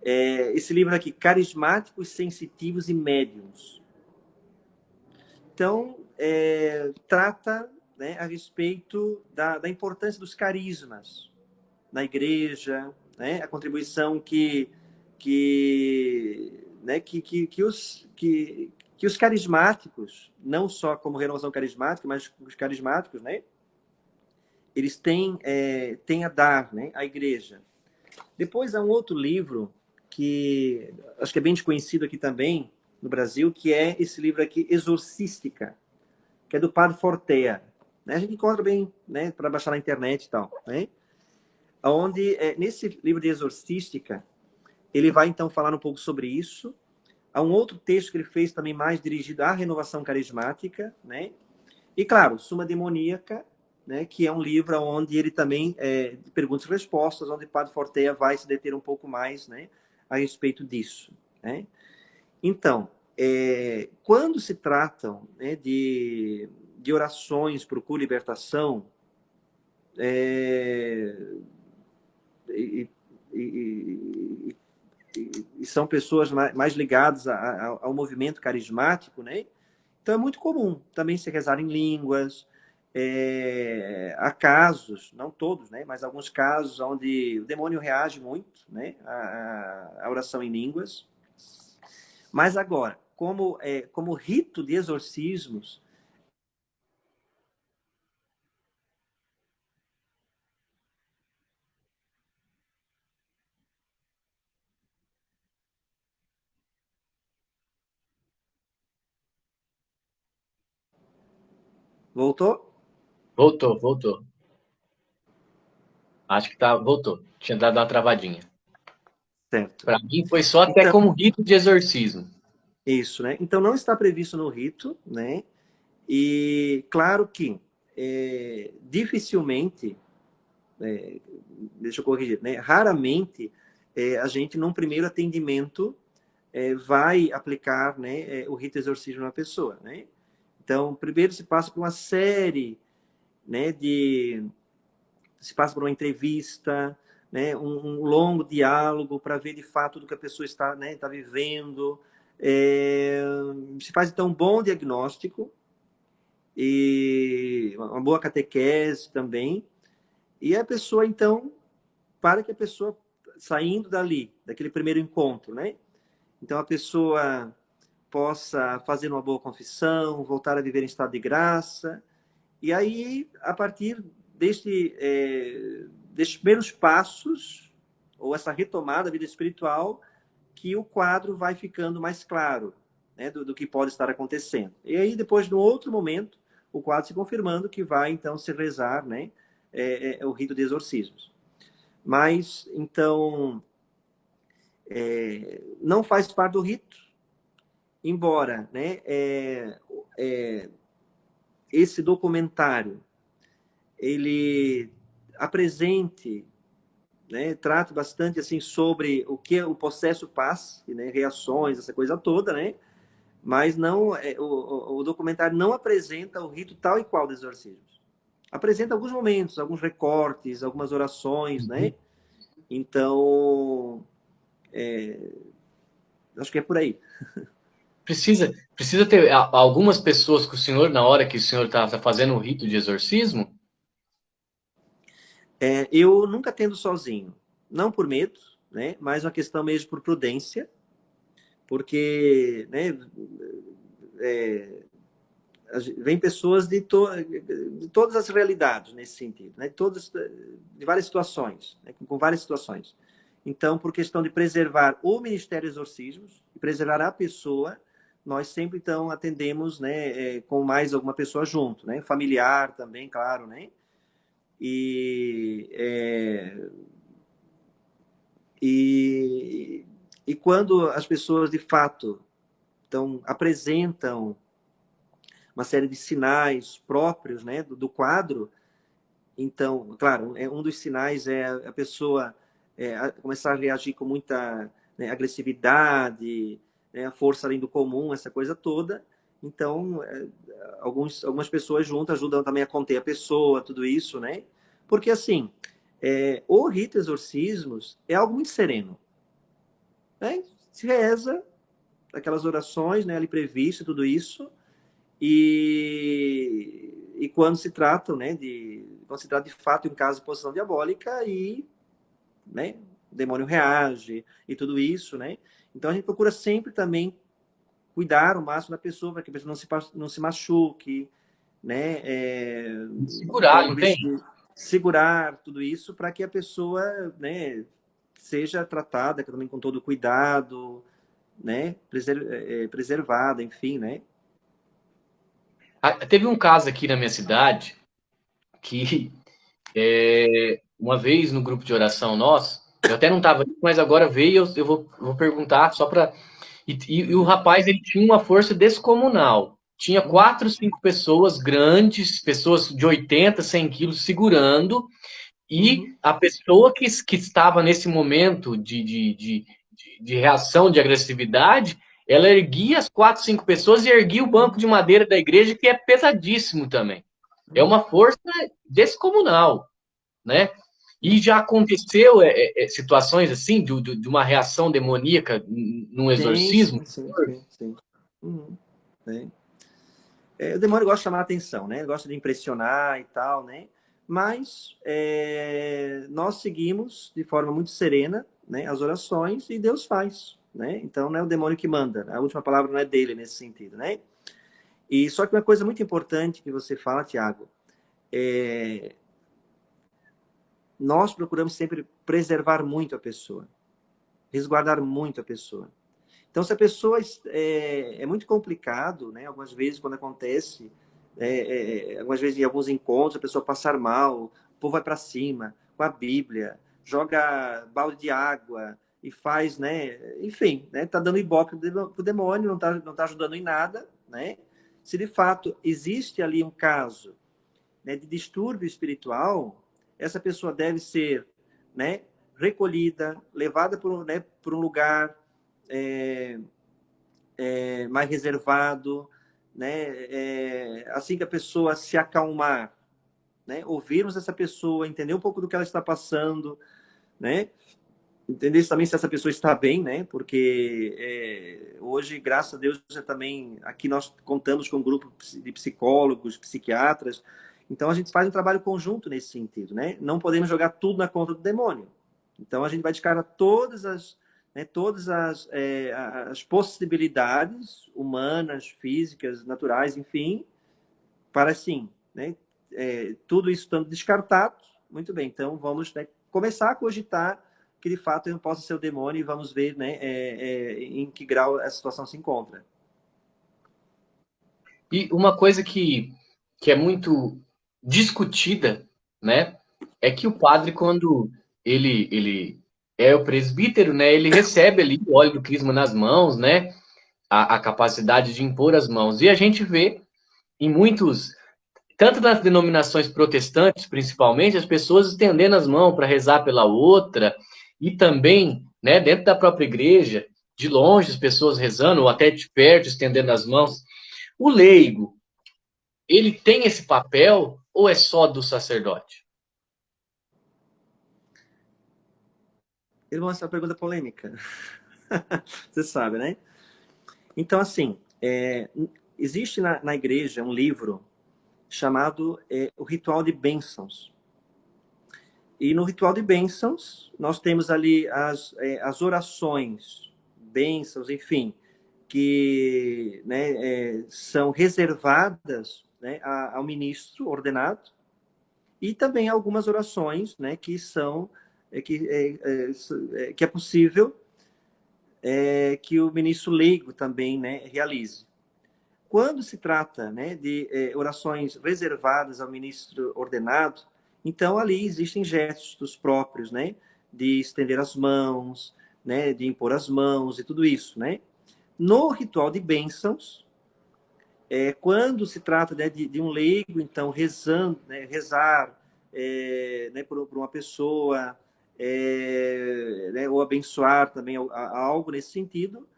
esse livro aqui, Carismáticos, Sensitivos e Médiuns. Então, trata, né, a respeito da importância dos carismas na igreja, né, a contribuição né, que os carismáticos, não só como renovação carismática, mas os carismáticos, né, eles têm a dar, né, à igreja. Depois há um outro livro que acho que é bem desconhecido aqui também no Brasil, que é esse livro aqui, Exorcística, que é do Padre Fortea. Né? A gente encontra bem, né, para baixar na internet e tal. Né? Onde, nesse livro de Exorcística, ele vai então falar um pouco sobre isso. Há um outro texto que ele fez também mais dirigido à renovação carismática, né? E claro, Suma Demoníaca, né, que é um livro onde ele também perguntas e respostas, onde o Padre Fortea vai se deter um pouco mais, né, a respeito disso. Né? Então, quando se tratam, né, de orações por cura e libertação, e, e, e são pessoas mais ligadas ao movimento carismático, né? Então é muito comum também se rezar em línguas. Há casos, não todos, né, mas alguns casos onde o demônio reage muito, né, à oração em línguas. Mas agora, como rito de exorcismos, voltou? Voltou, voltou. Acho que tá, voltou. Tinha dado uma travadinha. Certo. Para mim foi só até Então, como rito de exorcismo. isso, né? Então não está previsto no rito, né? E claro que dificilmente, deixa eu corrigir, né? Raramente a gente, num primeiro atendimento, vai aplicar, né, o rito de exorcismo na pessoa, né? Então, primeiro se passa por uma série, né, se passa por uma entrevista, né, um longo diálogo para ver de fato do que a pessoa está, né, está vivendo. Se faz então um bom diagnóstico e uma boa catequese também. E a pessoa então, para que a pessoa saindo dali, daquele primeiro encontro, né? Então a pessoa possa fazer uma boa confissão, voltar a viver em estado de graça. E aí, a partir destes primeiros passos, ou essa retomada da vida espiritual, que o quadro vai ficando mais claro, né, do que pode estar acontecendo. E aí, depois, no outro momento, o quadro se confirmando que vai, então, se rezar, né, o rito de exorcismos. Mas, então, não faz parte do rito, embora, né, esse documentário ele apresente, né, trata bastante assim sobre o que o processo passa, né, reações, essa coisa toda, né? Mas não o documentário não apresenta o rito tal e qual dos exorcismos. Apresenta alguns momentos, alguns recortes, algumas orações, né? Então, acho que é por aí. Precisa ter algumas pessoas com o senhor na hora que o senhor está fazendo o rito de exorcismo? Eu nunca tendo sozinho, não por medo, né? Mas uma questão mesmo por prudência, porque, né? Vem pessoas de todas as realidades nesse sentido, né? De várias situações, né? Com várias situações. Então, por questão de preservar o Ministério Exorcismos e preservar a pessoa, nós sempre então atendemos, né, com mais alguma pessoa junto, né? Familiar também, claro, né? E, e, e quando as pessoas de fato então apresentam uma série de sinais próprios, né, do quadro. Então, claro, um dos sinais é a pessoa começar a reagir com muita, né, agressividade, né, força além do comum, essa coisa toda. Então, algumas pessoas juntas ajudam também a conter a pessoa, tudo isso, né? Porque, assim, o rito exorcismos é algo muito sereno. né? Se reza aquelas orações, né, ali previsto, tudo isso, e quando se trata, né, quando se trata de fato de um caso de possessão diabólica, e, né, o demônio reage e tudo isso, né? Então a gente procura sempre também cuidar o máximo da pessoa para que a pessoa não se machuque, né? Segurar, Então, não ver tem? se segurar tudo isso para que a pessoa, né, seja tratada também com todo cuidado, né, preservada, enfim, né? Teve um caso aqui na minha cidade que uma vez no grupo de oração nosso, eu até não estava, mas agora veio, eu vou perguntar só para. E o rapaz ele tinha uma força descomunal. Tinha Uhum, 4, 5 pessoas grandes, pessoas de 80, 100 quilos segurando, e uhum, a pessoa que estava nesse momento de reação, de agressividade, ela erguia as 4, 5 pessoas e erguia o banco de madeira da igreja, que é pesadíssimo também. É uhum. uma força descomunal, né? E já aconteceu situações assim, de uma reação demoníaca num Sim, exorcismo? sim, sim, sim, sim. Uhum, né? O demônio gosta de chamar a atenção, né? Ele gosta de impressionar e tal, né? Mas nós seguimos de forma muito serena, né, as orações e Deus faz, né? Então não é o demônio que manda, a última palavra não é dele nesse sentido, né? E só que uma coisa muito importante que você fala, Tiago, é, nós procuramos sempre preservar muito a pessoa, resguardar muito a pessoa. Então, se a pessoa é muito complicado, né? Algumas vezes quando acontece, algumas vezes em alguns encontros a pessoa passar mal, o povo vai para cima com a Bíblia, joga balde de água e faz, né? Enfim, né? Tá dando ibope pro demônio, não tá ajudando em nada, né? Se de fato existe ali um caso, né, de distúrbio espiritual, essa pessoa deve ser, né, recolhida, levada por um lugar é, mais reservado, né? Assim que a pessoa se acalmar, né? Ouvirmos essa pessoa, entender um pouco do que ela está passando, né? Entender também se essa pessoa está bem, né? Porque hoje, graças a Deus, também aqui nós contamos com um grupo de psicólogos, psiquiatras. Então a gente faz um trabalho conjunto nesse sentido, né? Não podemos jogar tudo na conta do demônio. Então a gente vai descartar todas as possibilidades humanas, físicas, naturais, enfim, para sim, né? Tudo isso estando descartado, muito bem. Então vamos, né, começar a cogitar que de fato eu possa ser o demônio e vamos ver, né, em que grau a situação se encontra. E uma coisa que é muito discutida, né, é que o padre, quando ele é o presbítero, né, ele recebe ali o óleo do crisma nas mãos, né, a capacidade de impor as mãos. E a gente vê em muitos, tanto nas denominações protestantes, principalmente, as pessoas estendendo as mãos para rezar pela outra, e também, né, dentro da própria igreja, de longe, as pessoas rezando, ou até de perto, estendendo as mãos. O leigo, ele tem esse papel ou é só do sacerdote? Irmão, essa é uma pergunta polêmica. Você sabe, né? Então, assim, existe na igreja um livro chamado O Ritual de Bênçãos. E no ritual de bênçãos, nós temos ali as orações, bênçãos, enfim, que, né, são reservadas, né, ao ministro ordenado, e também algumas orações, né, que são que é possível que o ministro leigo também, né, realize. Quando se trata, né, de orações reservadas ao ministro ordenado, então ali existem gestos próprios, né, de estender as mãos, né, de impor as mãos e tudo isso, né? No ritual de bênçãos, quando se trata, né, de um leigo, então rezando, né, rezar, né, por uma pessoa, né, ou abençoar também algo nesse sentido,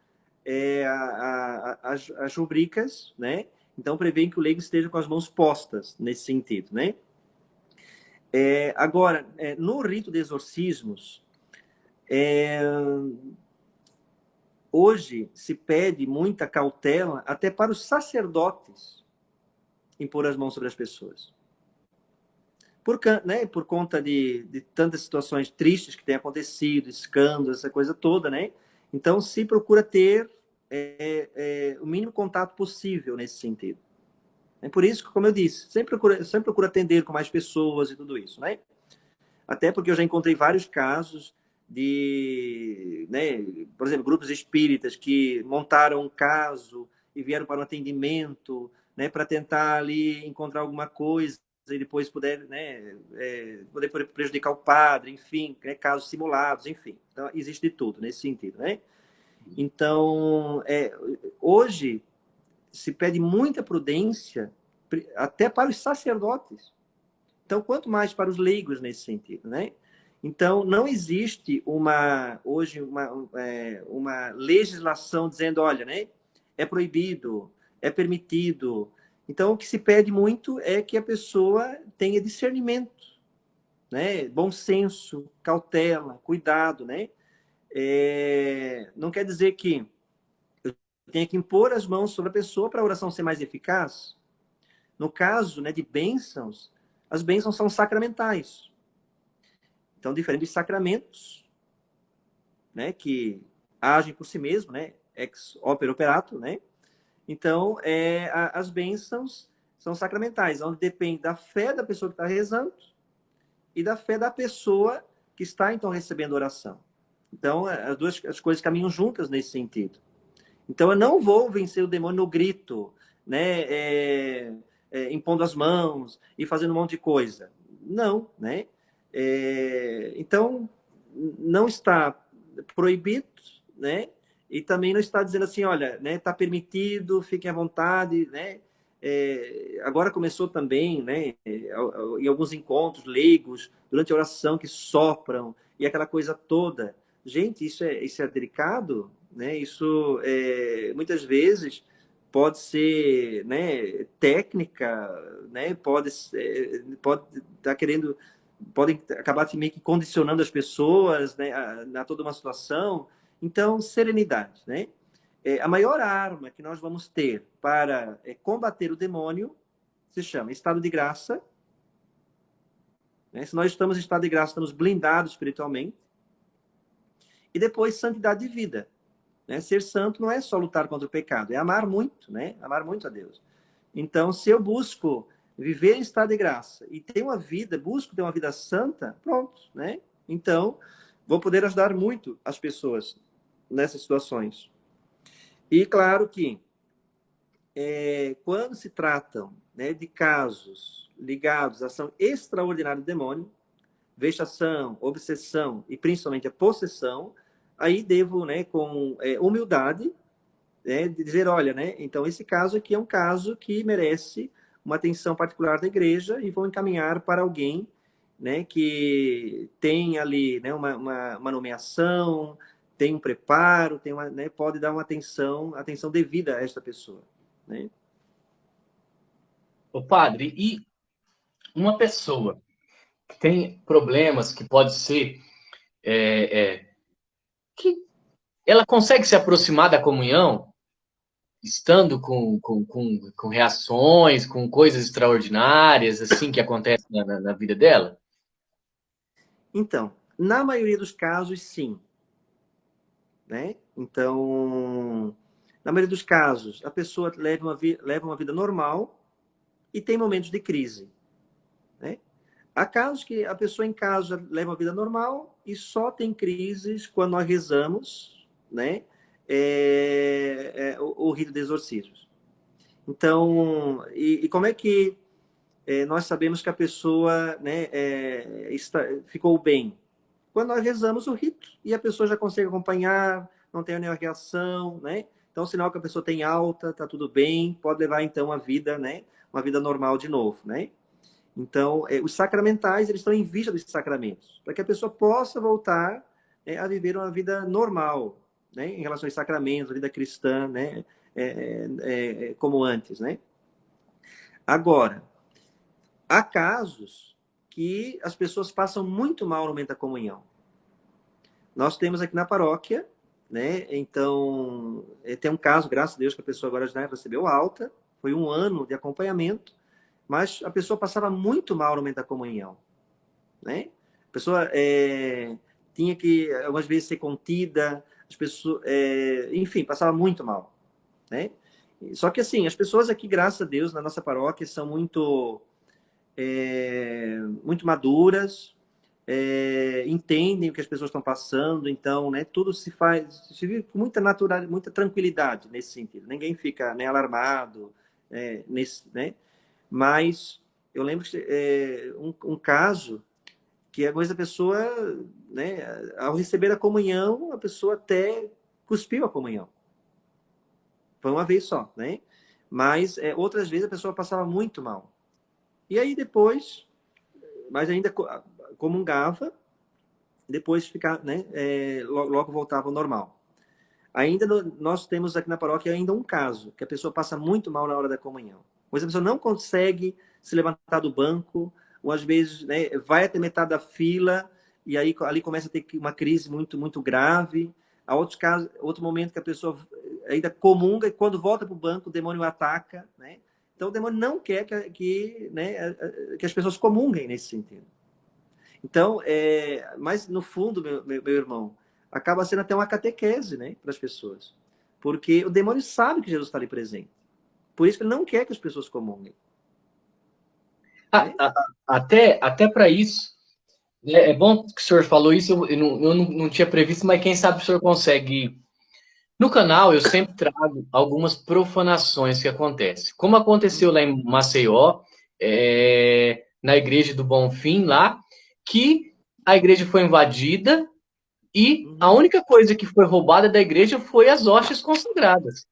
as rubricas, né? Então, prevêem que o leigo esteja com as mãos postas nesse sentido, né? Agora, no rito de exorcismos, hoje se pede muita cautela até para os sacerdotes impor as mãos sobre as pessoas. Por conta de tantas situações tristes que têm acontecido, escândalos, essa coisa toda, né? Então, se procura ter o mínimo contato possível nesse sentido. É por isso que, como eu disse, sempre procura atender com mais pessoas e tudo isso, né? Até porque eu já encontrei vários casos de, né, por exemplo, grupos espíritas que montaram um caso e vieram para um atendimento, né, para tentar ali encontrar alguma coisa e depois poder, né, poder prejudicar o padre, enfim, né, casos simulados, enfim. Então, existe de tudo nesse sentido, né? Então, hoje se pede muita prudência até para os sacerdotes. Então, quanto mais para os leigos nesse sentido, né? Então, não existe hoje uma legislação dizendo, olha, né, é proibido, é permitido. Então, o que se pede muito é que a pessoa tenha discernimento, né, bom senso, cautela, cuidado, né? Não quer dizer que eu tenha que impor as mãos sobre a pessoa para a oração ser mais eficaz. No caso, né, de bênçãos, as bênçãos são sacramentais. Então, diferente dos sacramentos, né, que agem por si mesmo, né, ex opere operato, né? Então, as bênçãos são sacramentais, onde depende da fé da pessoa que está rezando e da fé da pessoa que está, então, recebendo oração. Então, as coisas caminham juntas nesse sentido. Então, eu não vou vencer o demônio no grito, né, impondo as mãos e fazendo um monte de coisa. Não, né? Então, não está proibido, né? E também não está dizendo assim, olha, né, está permitido, fiquem à vontade, né? Agora começou também, né, em alguns encontros leigos, durante a oração, que sopram, e aquela coisa toda. Gente, isso é delicado, né? Isso, muitas vezes, pode ser, né, técnica, né? Pode estar querendo, podem acabar meio que condicionando as pessoas, né, a toda uma situação. Então, serenidade, né? A maior arma que nós vamos ter para combater o demônio se chama estado de graça. Né? Se nós estamos em estado de graça, estamos blindados espiritualmente. E depois, santidade de vida. Né? Ser santo não é só lutar contra o pecado, é amar muito, né? Amar muito a Deus. Então, se eu busco viver em estado de graça e ter uma vida, busco ter uma vida santa, pronto, né? Então, vou poder ajudar muito as pessoas nessas situações. E claro que quando se tratam, né, de casos ligados à ação extraordinária do demônio, vexação, obsessão e principalmente a possessão, aí devo, né, com humildade, né, dizer, olha, né, então esse caso aqui é um caso que merece uma atenção particular da igreja e vou encaminhar para alguém, né, que tem ali, né, uma nomeação, tem um preparo, né, pode dar uma atenção devida a esta pessoa, né? Ô, padre, e uma pessoa que tem problemas que pode ser que ela consegue se aproximar da comunhão estando com reações, com coisas extraordinárias, assim, que acontecem na vida dela? Então, na maioria dos casos, sim, né? Então, na maioria dos casos, a pessoa leva uma vida normal e tem momentos de crise, né? Há casos que a pessoa em casa leva uma vida normal e só tem crises quando nós rezamos, né? O rito de exorcismos. Então, e como é que nós sabemos que a pessoa, né, ficou bem? Quando nós rezamos o rito e a pessoa já consegue acompanhar, não tem nenhuma reação, né? Então, sinal que a pessoa tem alta, tá tudo bem, pode levar então a vida, né? Uma vida normal de novo, né? Então, os sacramentais, eles estão em vista dos sacramentos, para que a pessoa possa voltar, né, a viver uma vida normal, né? Em relação aos sacramentos, a vida cristã, né? Como antes, né? Agora, há casos que as pessoas passam muito mal no momento da comunhão. Nós temos aqui na paróquia, né? Então, tem um caso, graças a Deus, que a pessoa agora já recebeu alta, foi 1 ano de acompanhamento, mas a pessoa passava muito mal no momento da comunhão, né? A pessoa tinha que, algumas vezes, ser contida, as pessoas, enfim, passava muito mal, né? Só que, assim, as pessoas aqui, graças a Deus, na nossa paróquia, são muito maduras, entendem o que as pessoas estão passando, então, né, tudo se vive com muita naturalidade, muita tranquilidade nesse sentido. Ninguém fica, né, alarmado, né? Mas eu lembro que um caso que às vezes a pessoa, né, ao receber a comunhão, a pessoa até cuspiu a comunhão. Foi uma vez só, né? Mas outras vezes a pessoa passava muito mal. E aí depois, mas ainda comungava, depois ficar, né, logo voltava ao normal. Ainda nós temos aqui na paróquia ainda um caso, que a pessoa passa muito mal na hora da comunhão. Pois a pessoa não consegue se levantar do banco, ou às vezes, né, vai até metade da fila, e aí ali começa a ter uma crise muito, muito grave. Há outros casos, outro momento que a pessoa ainda comunga, e quando volta para o banco, o demônio ataca, né? Então o demônio não quer né, que as pessoas comunguem nesse sentido. Então, mas no fundo, meu irmão, acaba sendo até uma catequese, né, para as pessoas. Porque o demônio sabe que Jesus está ali presente. Por isso que ele não quer que as pessoas comunguem. Né? Até para isso, é bom que o senhor falou isso, eu não tinha previsto, mas quem sabe o senhor consegue. No canal, eu sempre trago algumas profanações que acontecem. Como aconteceu lá em Maceió, na igreja do Bonfim, lá, que a igreja foi invadida e a Uhum. única coisa que foi roubada da igreja foi as hóstias consagradas.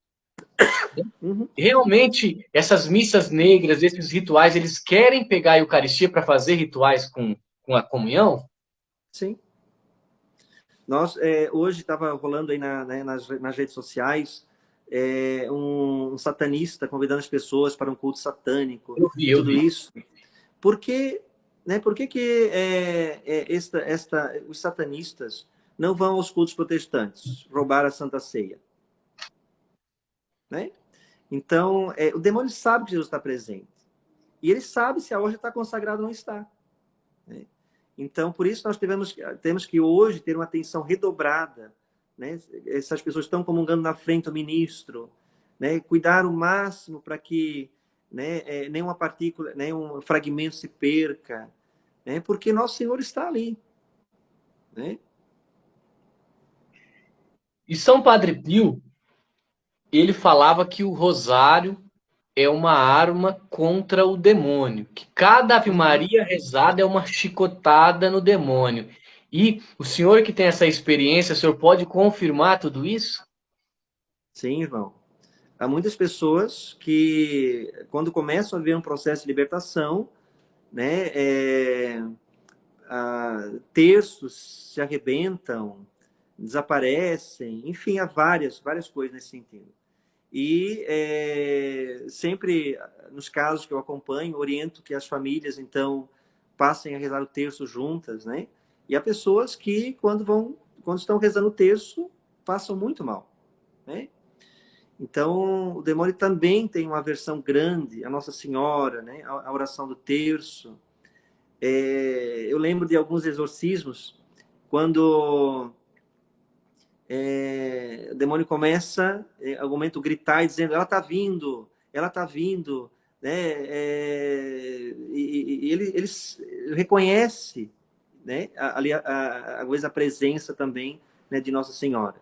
Uhum. Realmente, essas missas negras, esses rituais, eles querem pegar a Eucaristia para fazer rituais com a comunhão? Sim. Nós, hoje estava rolando aí né, nas redes sociais um satanista convidando as pessoas para um culto satânico Eu vi, e eu tudo vi. isso. Por que, né, por que os satanistas não vão aos cultos protestantes roubar a Santa Ceia? Né? Então, o demônio sabe que Jesus está presente. E ele sabe se a hóstia está consagrada ou não está. Né? Então, por isso nós temos que hoje ter uma atenção redobrada. Né? Essas pessoas estão comungando na frente do ministro. Né? Cuidar o máximo para que, né, nenhuma partícula, nenhum fragmento se perca. Né? Porque nosso Senhor está ali. Né? E São Padre Pio, ele falava que o rosário é uma arma contra o demônio, que cada Ave Uhum. Maria rezada é uma chicotada no demônio. E o senhor que tem essa experiência, o senhor pode confirmar tudo isso? Sim, irmão. Há muitas pessoas que, quando começam a ver um processo de libertação, né, terços se arrebentam, desaparecem, enfim, há várias coisas nesse sentido. E sempre, nos casos que eu acompanho, oriento que as famílias, então, passem a rezar o terço juntas, né? E há pessoas que, quando estão rezando o terço, passam muito mal, né? Então, o demônio também tem uma aversão grande à Nossa Senhora, né? A oração do terço. Eu lembro de alguns exorcismos, quando o demônio começa, em algum momento, gritar e dizendo, ela está vindo, né? E ele reconhece, né? Ali, às vezes, a presença também, né, de Nossa Senhora.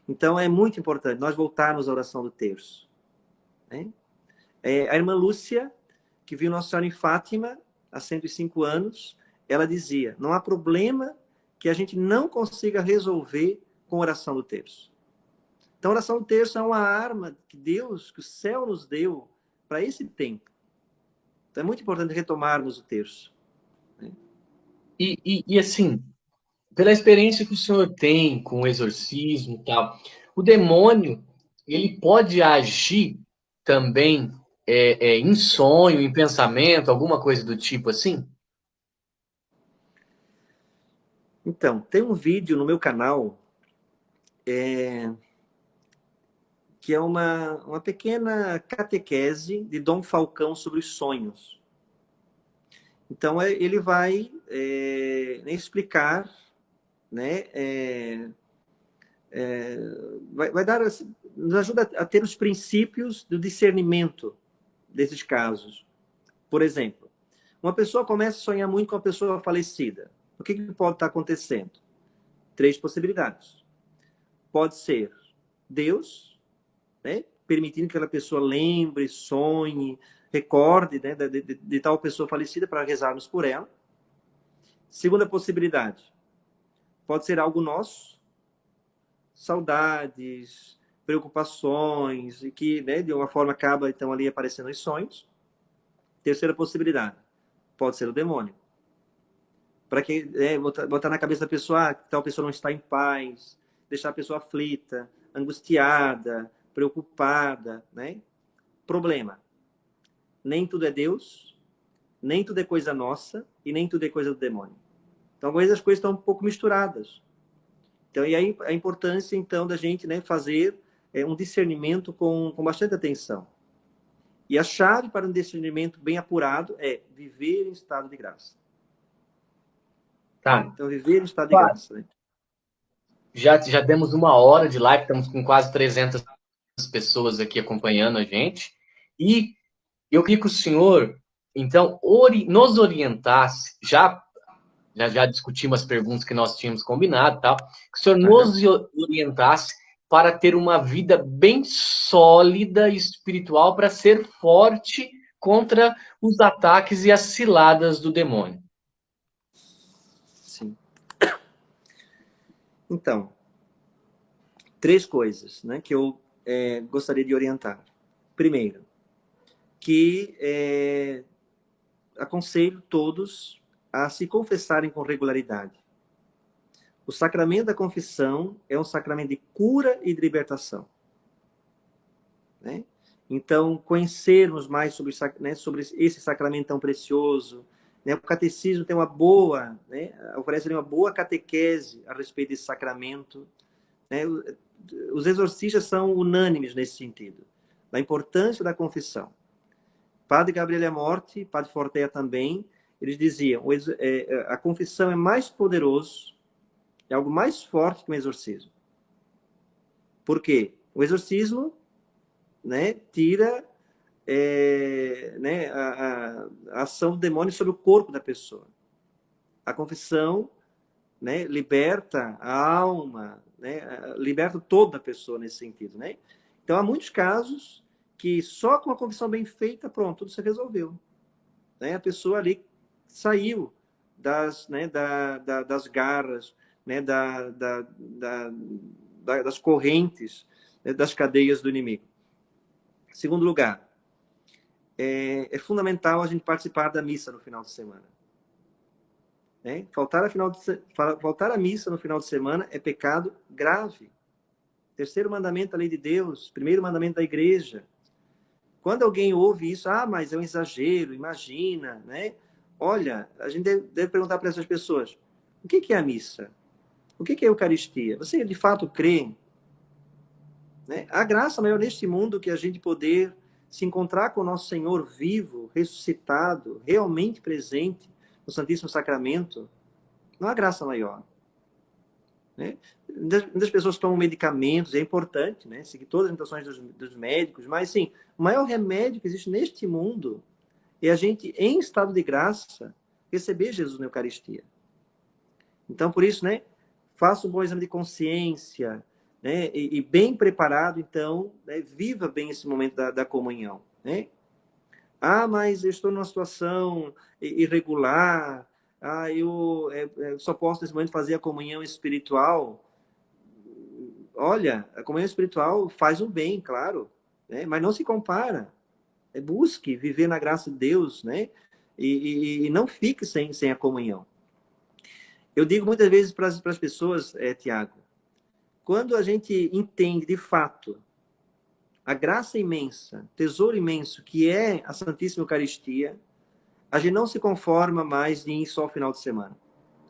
Então, é muito importante nós voltarmos à oração do terço. Né? A irmã Lúcia, que viu Nossa Senhora em Fátima, há 105 anos, ela dizia, não há problema que a gente não consiga resolver com a oração do terço. Então, a oração do terço é uma arma que Deus, que o céu nos deu para esse tempo. Então, é muito importante retomarmos o terço. Né? E assim, pela experiência que o senhor tem com o exorcismo e tal, o demônio, ele pode agir também em sonho, em pensamento, alguma coisa do tipo assim? Então, tem um vídeo no meu canal que é uma pequena catequese de Dom Falcão sobre os sonhos. Então, ele vai explicar, né, vai dar, nos ajuda a ter os princípios do discernimento desses casos. Por exemplo, uma pessoa começa a sonhar muito com a pessoa falecida. O que pode estar acontecendo? 3 possibilidades. Pode ser Deus, né, permitindo que aquela pessoa lembre, sonhe, recorde, né, de tal pessoa falecida para rezarmos por ela. Segunda possibilidade, pode ser algo nosso, saudades, preocupações, e que, né, de uma forma acaba então ali aparecendo os sonhos. Terceira possibilidade, pode ser o demônio. Para que botar na cabeça da pessoa, que tal pessoa não está em paz, deixar a pessoa aflita, angustiada, preocupada, né? Problema. Nem tudo é Deus, nem tudo é coisa nossa e nem tudo é coisa do demônio. Então, às vezes as coisas estão um pouco misturadas. Então, e aí a importância, então, da gente, né, fazer um discernimento com bastante atenção. E a chave para um discernimento bem apurado é viver em estado de graça. Tá. Então, viver em estado de graça, né? Já demos 1 hora de live, estamos com quase 300 pessoas aqui acompanhando a gente. E eu queria que o senhor, então, nos orientasse, já discutimos as perguntas que nós tínhamos combinado, tal, que o senhor nos orientasse para ter uma vida bem sólida e espiritual, para ser forte contra os ataques e as ciladas do demônio. Sim. Então, 3 coisas, né, que eu gostaria de orientar. Primeiro, que aconselho todos a se confessarem com regularidade. O sacramento da confissão é um sacramento de cura e de libertação. Né? Então, conhecermos mais sobre esse sacramento tão precioso. Né? O catecismo tem oferece uma boa catequese a respeito desse sacramento. Né? Os exorcistas são unânimes nesse sentido, da importância da confissão. Padre Gabriel Amorti, Padre Fortea também, eles diziam, a confissão é mais poderoso, é algo mais forte que o exorcismo. Por quê? O exorcismo, né, tira a ação do demônio sobre o corpo da pessoa. A confissão, né, liberta a alma, né, liberta toda a pessoa nesse sentido. Né? Então, há muitos casos que só com a confissão bem feita, pronto, tudo se resolveu. Né? A pessoa ali saiu das garras, né, das correntes, né, das cadeias do inimigo. Segundo lugar, é fundamental a gente participar da missa no final de semana. Né? Faltar a missa no final de semana é pecado grave. Terceiro mandamento da lei de Deus, primeiro mandamento da igreja. Quando alguém ouve isso, mas é um exagero, imagina, né? Olha, a gente deve perguntar para essas pessoas, o que é a missa? O que é a Eucaristia? Você de fato crê? Né? A graça maior neste mundo que a gente poder se encontrar com o nosso Senhor vivo, ressuscitado, realmente presente no Santíssimo Sacramento, não há graça maior. Né? Muitas pessoas tomam medicamentos, é importante, né? Seguir todas as indicações dos médicos, mas sim, o maior remédio que existe neste mundo é a gente, em estado de graça, receber Jesus na Eucaristia. Então, por isso, né, faça um bom exame de consciência, né, e bem preparado, então, né, viva bem esse momento da comunhão. Né? Mas eu estou numa situação irregular, eu só posso nesse momento fazer a comunhão espiritual. Olha, a comunhão espiritual faz um bem, claro, né? Mas não se compara. Busque viver na graça de Deus, né? E não fique sem a comunhão. Eu digo muitas vezes para as pessoas, Tiago, quando a gente entende de fato a graça imensa, tesouro imenso que é a Santíssima Eucaristia, a gente não se conforma mais em ir só ao final de semana.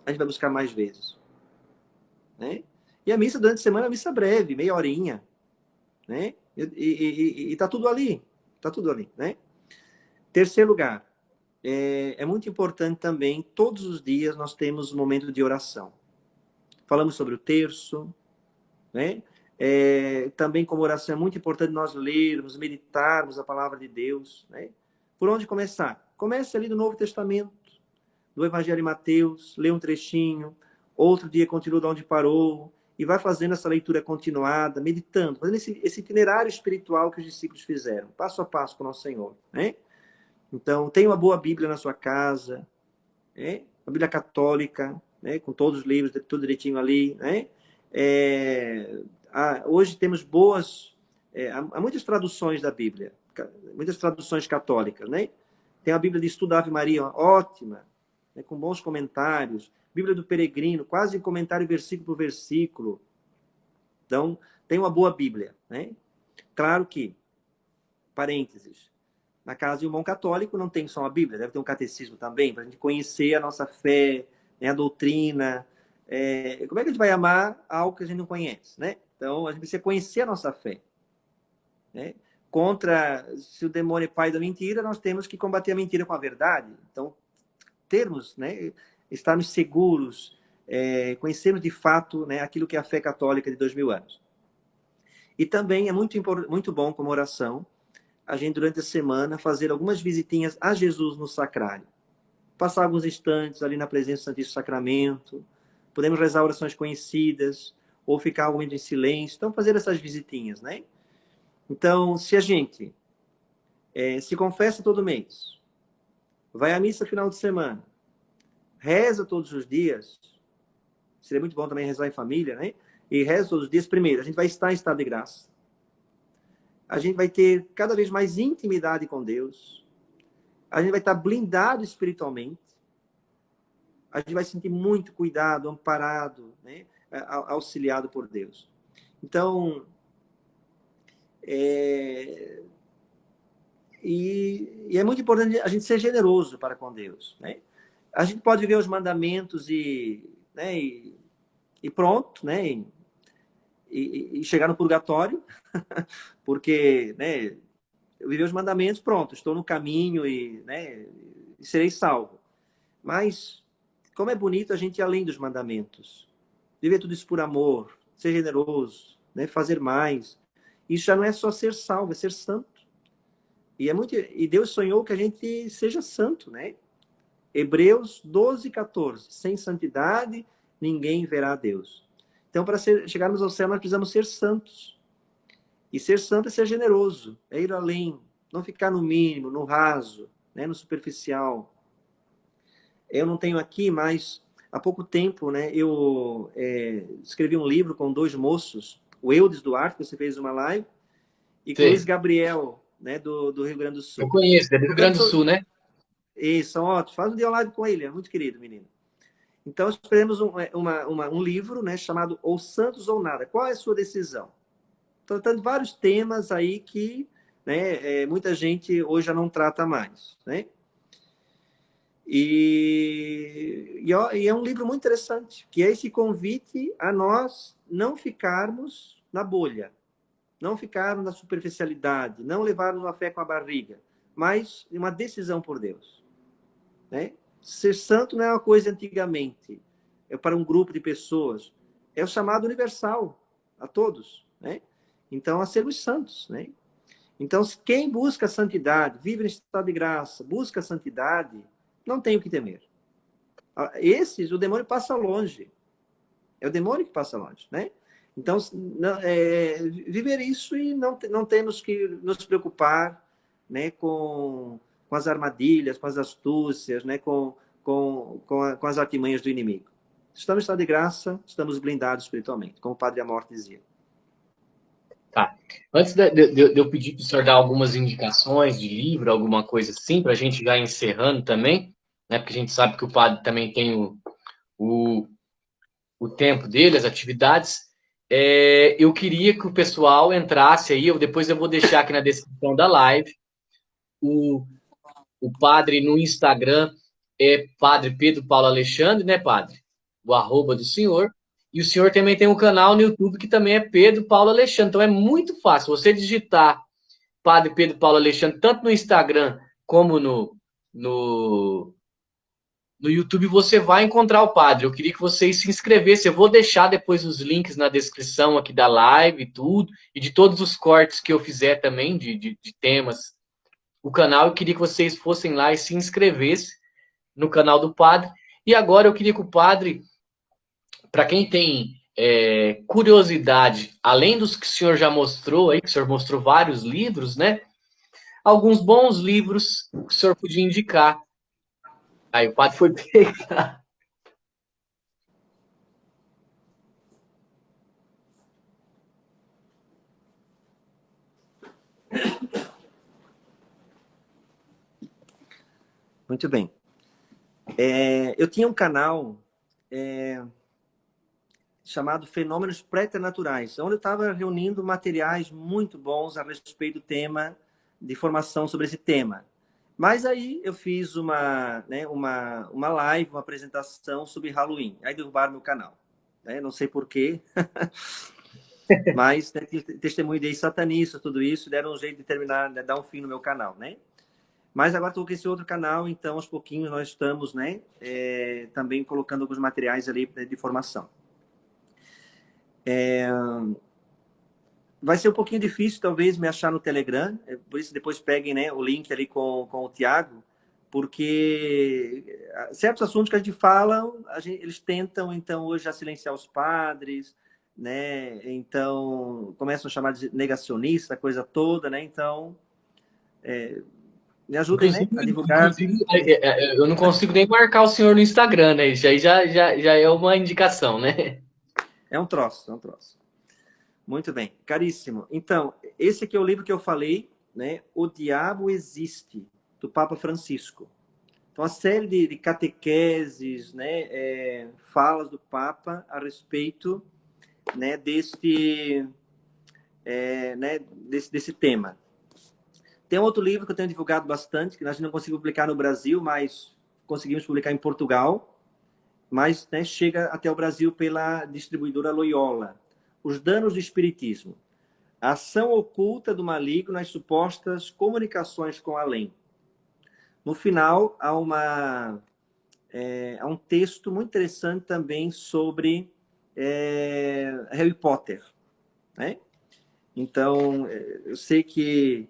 A gente vai buscar mais vezes. Né? E a missa durante a semana é uma missa breve, meia horinha, né? E tá tudo ali, tá tudo ali, né? Terceiro lugar, é muito importante também, todos os dias nós temos um momento de oração. Falamos sobre o terço, né? Também como oração é muito importante nós lermos, meditarmos a palavra de Deus, né? Por onde começar? Comece ali do Novo Testamento, do Evangelho de Mateus, lê um trechinho, outro dia continua de onde parou, e vai fazendo essa leitura continuada, meditando, fazendo esse itinerário espiritual que os discípulos fizeram, passo a passo com o nosso Senhor, né? Então, tenha uma boa Bíblia na sua casa, né? Uma Bíblia católica, né? Com todos os livros, tudo direitinho ali, né? Hoje temos há muitas traduções da Bíblia, muitas traduções católicas, né? Tem a Bíblia de Estudo Ave Maria, ótima, né? Com bons comentários. Bíblia do Peregrino, quase comentário versículo por versículo. Então, tem uma boa Bíblia, né? Claro que, parênteses, na casa de um bom católico não tem só uma Bíblia, deve ter um catecismo também, para a gente conhecer a nossa fé, né, a doutrina. Como é que a gente vai amar algo que a gente não conhece, né? Então, a gente precisa conhecer a nossa fé, né? Se o demônio é pai da mentira, nós temos que combater a mentira com a verdade. Então, né, estarmos seguros, conhecermos de fato, né, aquilo que é a fé católica de 2000 anos. E também é muito bom como oração a gente, durante a semana, fazer algumas visitinhas a Jesus no sacrário. Passar alguns instantes ali na presença do Santíssimo Sacramento. Podemos rezar orações conhecidas, ou ficar algum momento em silêncio. Então, fazer essas visitinhas, né? Então, se a gente se confessa todo mês, vai à missa final de semana, reza todos os dias, seria muito bom também rezar em família, né? E reza todos os dias. Primeiro, a gente vai estar em estado de graça. A gente vai ter cada vez mais intimidade com Deus. A gente vai estar blindado espiritualmente. A gente vai sentir muito cuidado, amparado, né? Auxiliado por Deus. Então, e é muito importante a gente ser generoso para com Deus, né? A gente pode ver os mandamentos né, e pronto, né? E chegar no purgatório, porque, né, eu vivi os mandamentos, pronto, estou no caminho né, e serei salvo. Mas, como é bonito a gente ir além dos mandamentos. Viver tudo isso por amor, ser generoso, né, fazer mais. Isso já não é só ser salvo, é ser santo. E Deus sonhou que a gente seja santo, né? Hebreus 12, 14. Sem santidade, ninguém verá a Deus. Então, para chegarmos ao céu, nós precisamos ser santos. E ser santo é ser generoso, é ir além, não ficar no mínimo, no raso, né, no superficial. Eu não tenho aqui, mas há pouco tempo, né, eu escrevi um livro com dois moços, o Eudes Duarte, que você fez uma live, e com o Luiz Sim. Gabriel, né, do Rio Grande do Eu Sul. conheço, é do Rio Grande do Sul, né? Isso, são ótimos. Faz um dia live com ele, é muito querido, menino. Então, escrevemos um livro, né, chamado Ou Santos ou Nada. Qual é a sua decisão? Tratando vários temas aí que, né, muita gente hoje já não trata mais, né? E é um livro muito interessante, que é esse convite a nós não ficarmos na bolha, não ficarmos na superficialidade, não levarmos a fé com a barriga, mas uma decisão por Deus, né? Ser santo não é uma coisa antigamente, é para um grupo de pessoas, é o chamado universal a todos, né? Então, a sermos santos, né? Então, quem busca a santidade, vive em estado de graça, busca a santidade, não tem o que temer. Esses, o demônio passa longe. É o demônio que passa longe, né? Então, viver isso e não temos que nos preocupar, né, com as armadilhas, com as astúcias, né, com as artimanhas do inimigo. Estamos em estado de graça, estamos blindados espiritualmente, como o Padre Amorth dizia. Tá. Antes de eu pedir para o senhor dar algumas indicações de livro, alguma coisa assim, para a gente já encerrando também, né? Porque a gente sabe que o padre também tem o, o tempo dele, as atividades. Eu queria que o pessoal entrasse aí, depois eu vou deixar aqui na descrição da live, o, o padre no Instagram é Padre Pedro Paulo Alexandre, né, padre? O arroba do senhor. E o senhor também tem um canal no YouTube que também é Pedro Paulo Alexandre. Então é muito fácil. Você digitar Padre Pedro Paulo Alexandre, tanto no Instagram como no, no YouTube, você vai encontrar o padre. Eu queria que vocês se inscrevessem. Eu vou deixar depois os links na descrição aqui da live e tudo, e de todos os cortes que eu fizer também, de temas. O canal, eu queria que vocês fossem lá e se inscrevessem no canal do padre. E agora eu queria que o padre, para quem tem curiosidade, além dos que o senhor já mostrou aí, que o senhor mostrou vários livros, né? Alguns bons livros que o senhor podia indicar. Aí o padre foi pegar. Muito bem. Eu tinha um canal chamado Fenômenos Preternaturais, onde eu estava reunindo materiais muito bons a respeito do tema de formação sobre esse tema. Mas aí eu fiz uma live, uma apresentação sobre Halloween. Aí derrubaram meu canal. Né? Não sei porquê. Mas testemunho de satanistas, tudo isso, deram um jeito de terminar, de dar um fim no meu canal, né? Mas agora estou com esse outro canal, então aos pouquinhos nós estamos, né, também colocando alguns materiais ali de formação. Vai ser um pouquinho difícil, talvez, me achar no Telegram, por isso depois peguem, né, o link ali com o Tiago, porque certos assuntos que a gente fala, eles tentam, então, hoje já silenciar os padres, né, então começam a chamar de negacionista, a coisa toda, né, então me ajudem, né, a divulgar. Inclusive, eu não consigo nem marcar o senhor no Instagram, né? Isso aí já é uma indicação, né? É um troço, é um troço. Muito bem, caríssimo. Então, esse aqui é o livro que eu falei, né? O Diabo Existe, do Papa Francisco. Então, uma série de catequeses, né? Falas do Papa a respeito, né? Desse tema. Tem outro livro que eu tenho divulgado bastante, que nós não conseguimos publicar no Brasil, mas conseguimos publicar em Portugal, mas, né, chega até o Brasil pela distribuidora Loyola. Os danos do espiritismo. A ação oculta do maligno nas supostas comunicações com o além. No final, há um texto muito interessante também sobre Harry Potter. Né? Então, eu sei que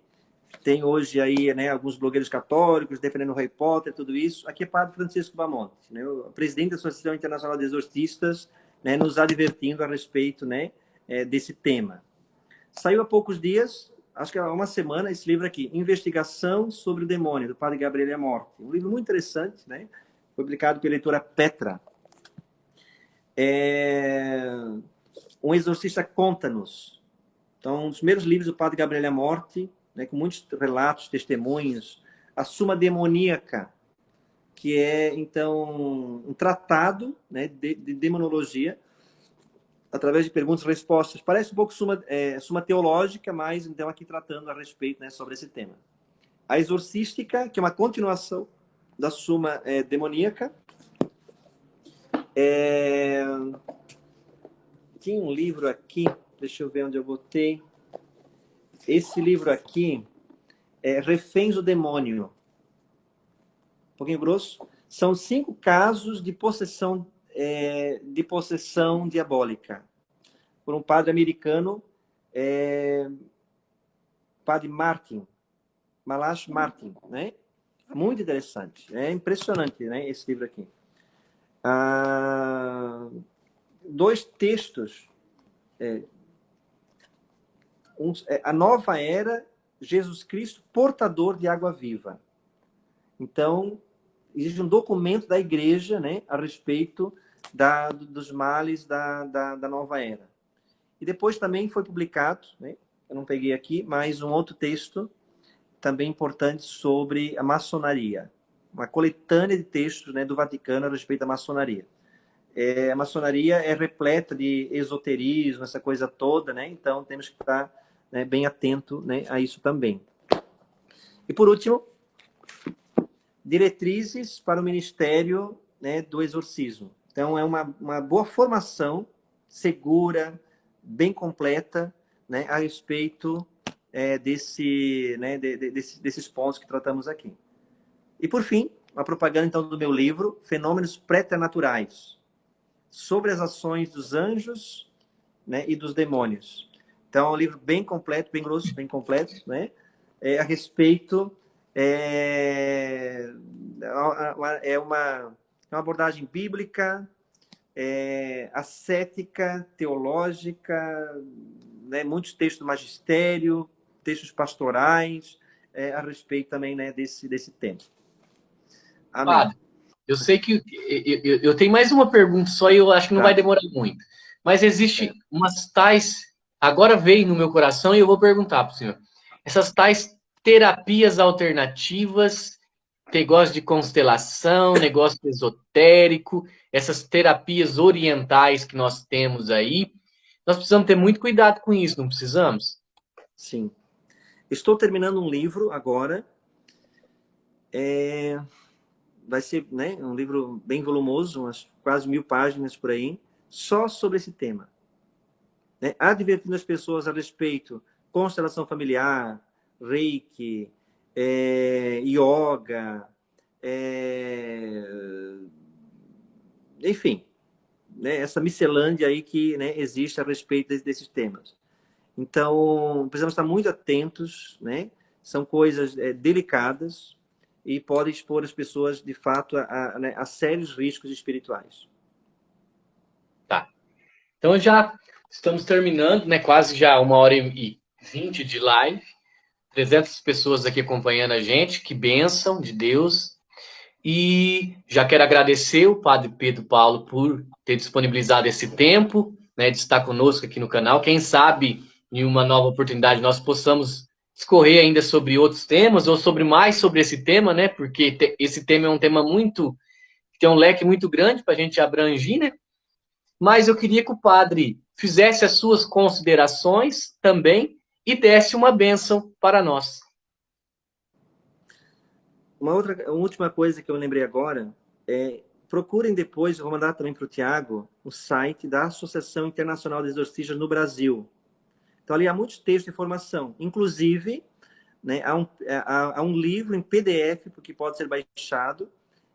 tem hoje aí, né, alguns blogueiros católicos defendendo o Harry Potter, tudo isso. Aqui é Padre Francisco Bamonte, né, o presidente da Associação Internacional de Exorcistas, né, nos advertindo a respeito, né, desse tema. Saiu há poucos dias, acho que há uma semana, esse livro aqui, Investigação sobre o Demônio, do Padre Gabriele Amorti. Um livro muito interessante, né, publicado pela editora Petra. Um Exorcista Conta-nos. Então, um dos primeiros livros do Padre Gabriele Amorti, né, com muitos relatos, testemunhos. A Suma Demoníaca, que é, então, um tratado, né, de demonologia, através de perguntas e respostas. Parece um pouco suma teológica, mas, então, aqui tratando a respeito, né, sobre esse tema. A Exorcística, que é uma continuação da Suma Demoníaca. Tinha um livro aqui, deixa eu ver onde eu botei. Esse livro aqui é Reféns do Demônio. Um pouquinho grosso. São 5 casos de possessão diabólica. Por um padre americano, padre Malachi Martin, né? Muito interessante. É impressionante, né, esse livro aqui. 2 textos. A Nova Era, Jesus Cristo, portador de água viva. Então, existe um documento da igreja, né, a respeito dos males da Nova Era. E depois também foi publicado, né, eu não peguei aqui, mas um outro texto também importante sobre a maçonaria. Uma coletânea de textos, né, do Vaticano a respeito da maçonaria. A maçonaria é repleta de esoterismo, essa coisa toda, né? Então temos que estar, né, bem atento, né, a isso também. E por último, diretrizes para o Ministério, né, do Exorcismo. Então é uma boa formação, segura, bem completa, né, a respeito desses pontos que tratamos aqui. E, por fim, a propaganda, então, do meu livro, Fenômenos Preternaturais, sobre as ações dos anjos, né, e dos demônios. Então, é um livro bem completo, bem grosso, bem completo, né, a respeito... é uma abordagem bíblica, ascética, teológica, né, muitos textos do magistério, textos pastorais, a respeito também, né, desse tema. Amém. Padre, eu sei que eu tenho mais uma pergunta só e eu acho que não vai demorar muito. Mas existe umas tais. Agora veio no meu coração e eu vou perguntar para o senhor. Essas tais terapias alternativas, negócio de constelação, negócio esotérico, essas terapias orientais que nós temos aí, nós precisamos ter muito cuidado com isso, não precisamos? Sim. Estou terminando um livro agora. Vai ser, né, um livro bem volumoso, umas quase 1000 páginas por aí, só sobre esse tema. Né? Advertindo as pessoas a respeito constelação familiar, reiki, yoga, enfim, né, essa miscelânea aí que, né, existe a respeito desses temas. Então, precisamos estar muito atentos, né? São coisas delicadas e podem expor as pessoas, de fato, né, a sérios riscos espirituais. Tá. Então já estamos terminando, né? Quase já 1h20 de live. 300 pessoas aqui acompanhando a gente. Que bênção de Deus. E já quero agradecer o Padre Pedro Paulo por ter disponibilizado esse tempo, né, de estar conosco aqui no canal. Quem sabe, em uma nova oportunidade, nós possamos discorrer ainda sobre outros temas, ou sobre esse tema, né? Porque esse tema é um tema que tem um leque muito grande para a gente abranger, né? Mas eu queria que o padre fizesse as suas considerações também e desse uma bênção para nós. Uma última coisa que eu lembrei agora procurem depois, vou mandar também para o Tiago, o site da Associação Internacional de Exorcistas no Brasil. Então, ali há muitos textos de informação. Inclusive, né, há um livro em PDF, porque pode ser baixado,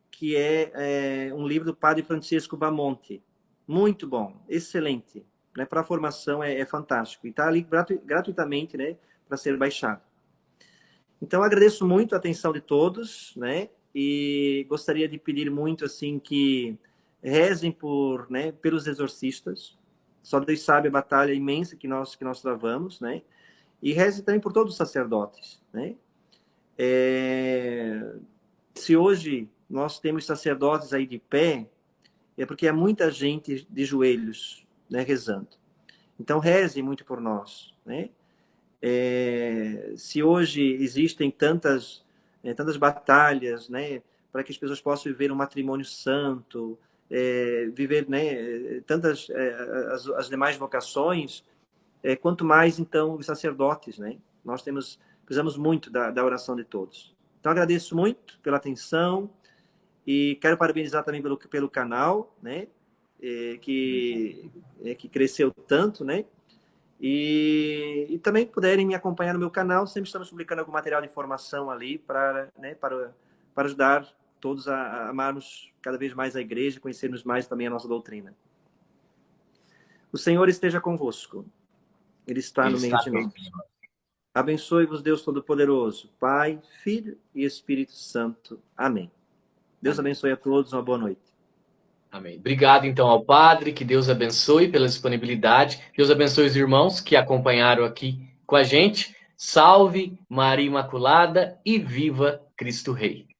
que é um livro do Padre Francisco Bamonte. Muito bom, excelente. Né, para a formação é fantástico. E está ali gratuitamente, né, para ser baixado. Então, agradeço muito a atenção de todos, né? E gostaria de pedir muito, assim, que rezem pelos exorcistas. Só Deus sabe a batalha imensa que nós travamos, né? E rezem também por todos os sacerdotes, né? Se hoje nós temos sacerdotes aí de pé, é porque há muita gente de joelhos, né, rezando. Então, rezem muito por nós, né? Se hoje existem tantas batalhas, né, para que as pessoas possam viver um matrimônio santo, viver, né, tantas as demais vocações, quanto mais então os sacerdotes, né? Nós precisamos muito da oração de todos. Então agradeço muito pela atenção e quero parabenizar também pelo canal, né, que cresceu tanto, né? E também puderem me acompanhar no meu canal, sempre estamos publicando algum material de informação ali para ajudar todos a amarmos cada vez mais a igreja, conhecermos mais também a nossa doutrina. O Senhor esteja convosco. Ele está no meio de nós. Abençoe-vos, Deus Todo-Poderoso, Pai, Filho e Espírito Santo. Amém. Deus abençoe a todos, uma boa noite. Amém. Obrigado, então, ao Padre, que Deus abençoe pela disponibilidade. Deus abençoe os irmãos que acompanharam aqui com a gente. Salve Maria Imaculada e viva Cristo Rei.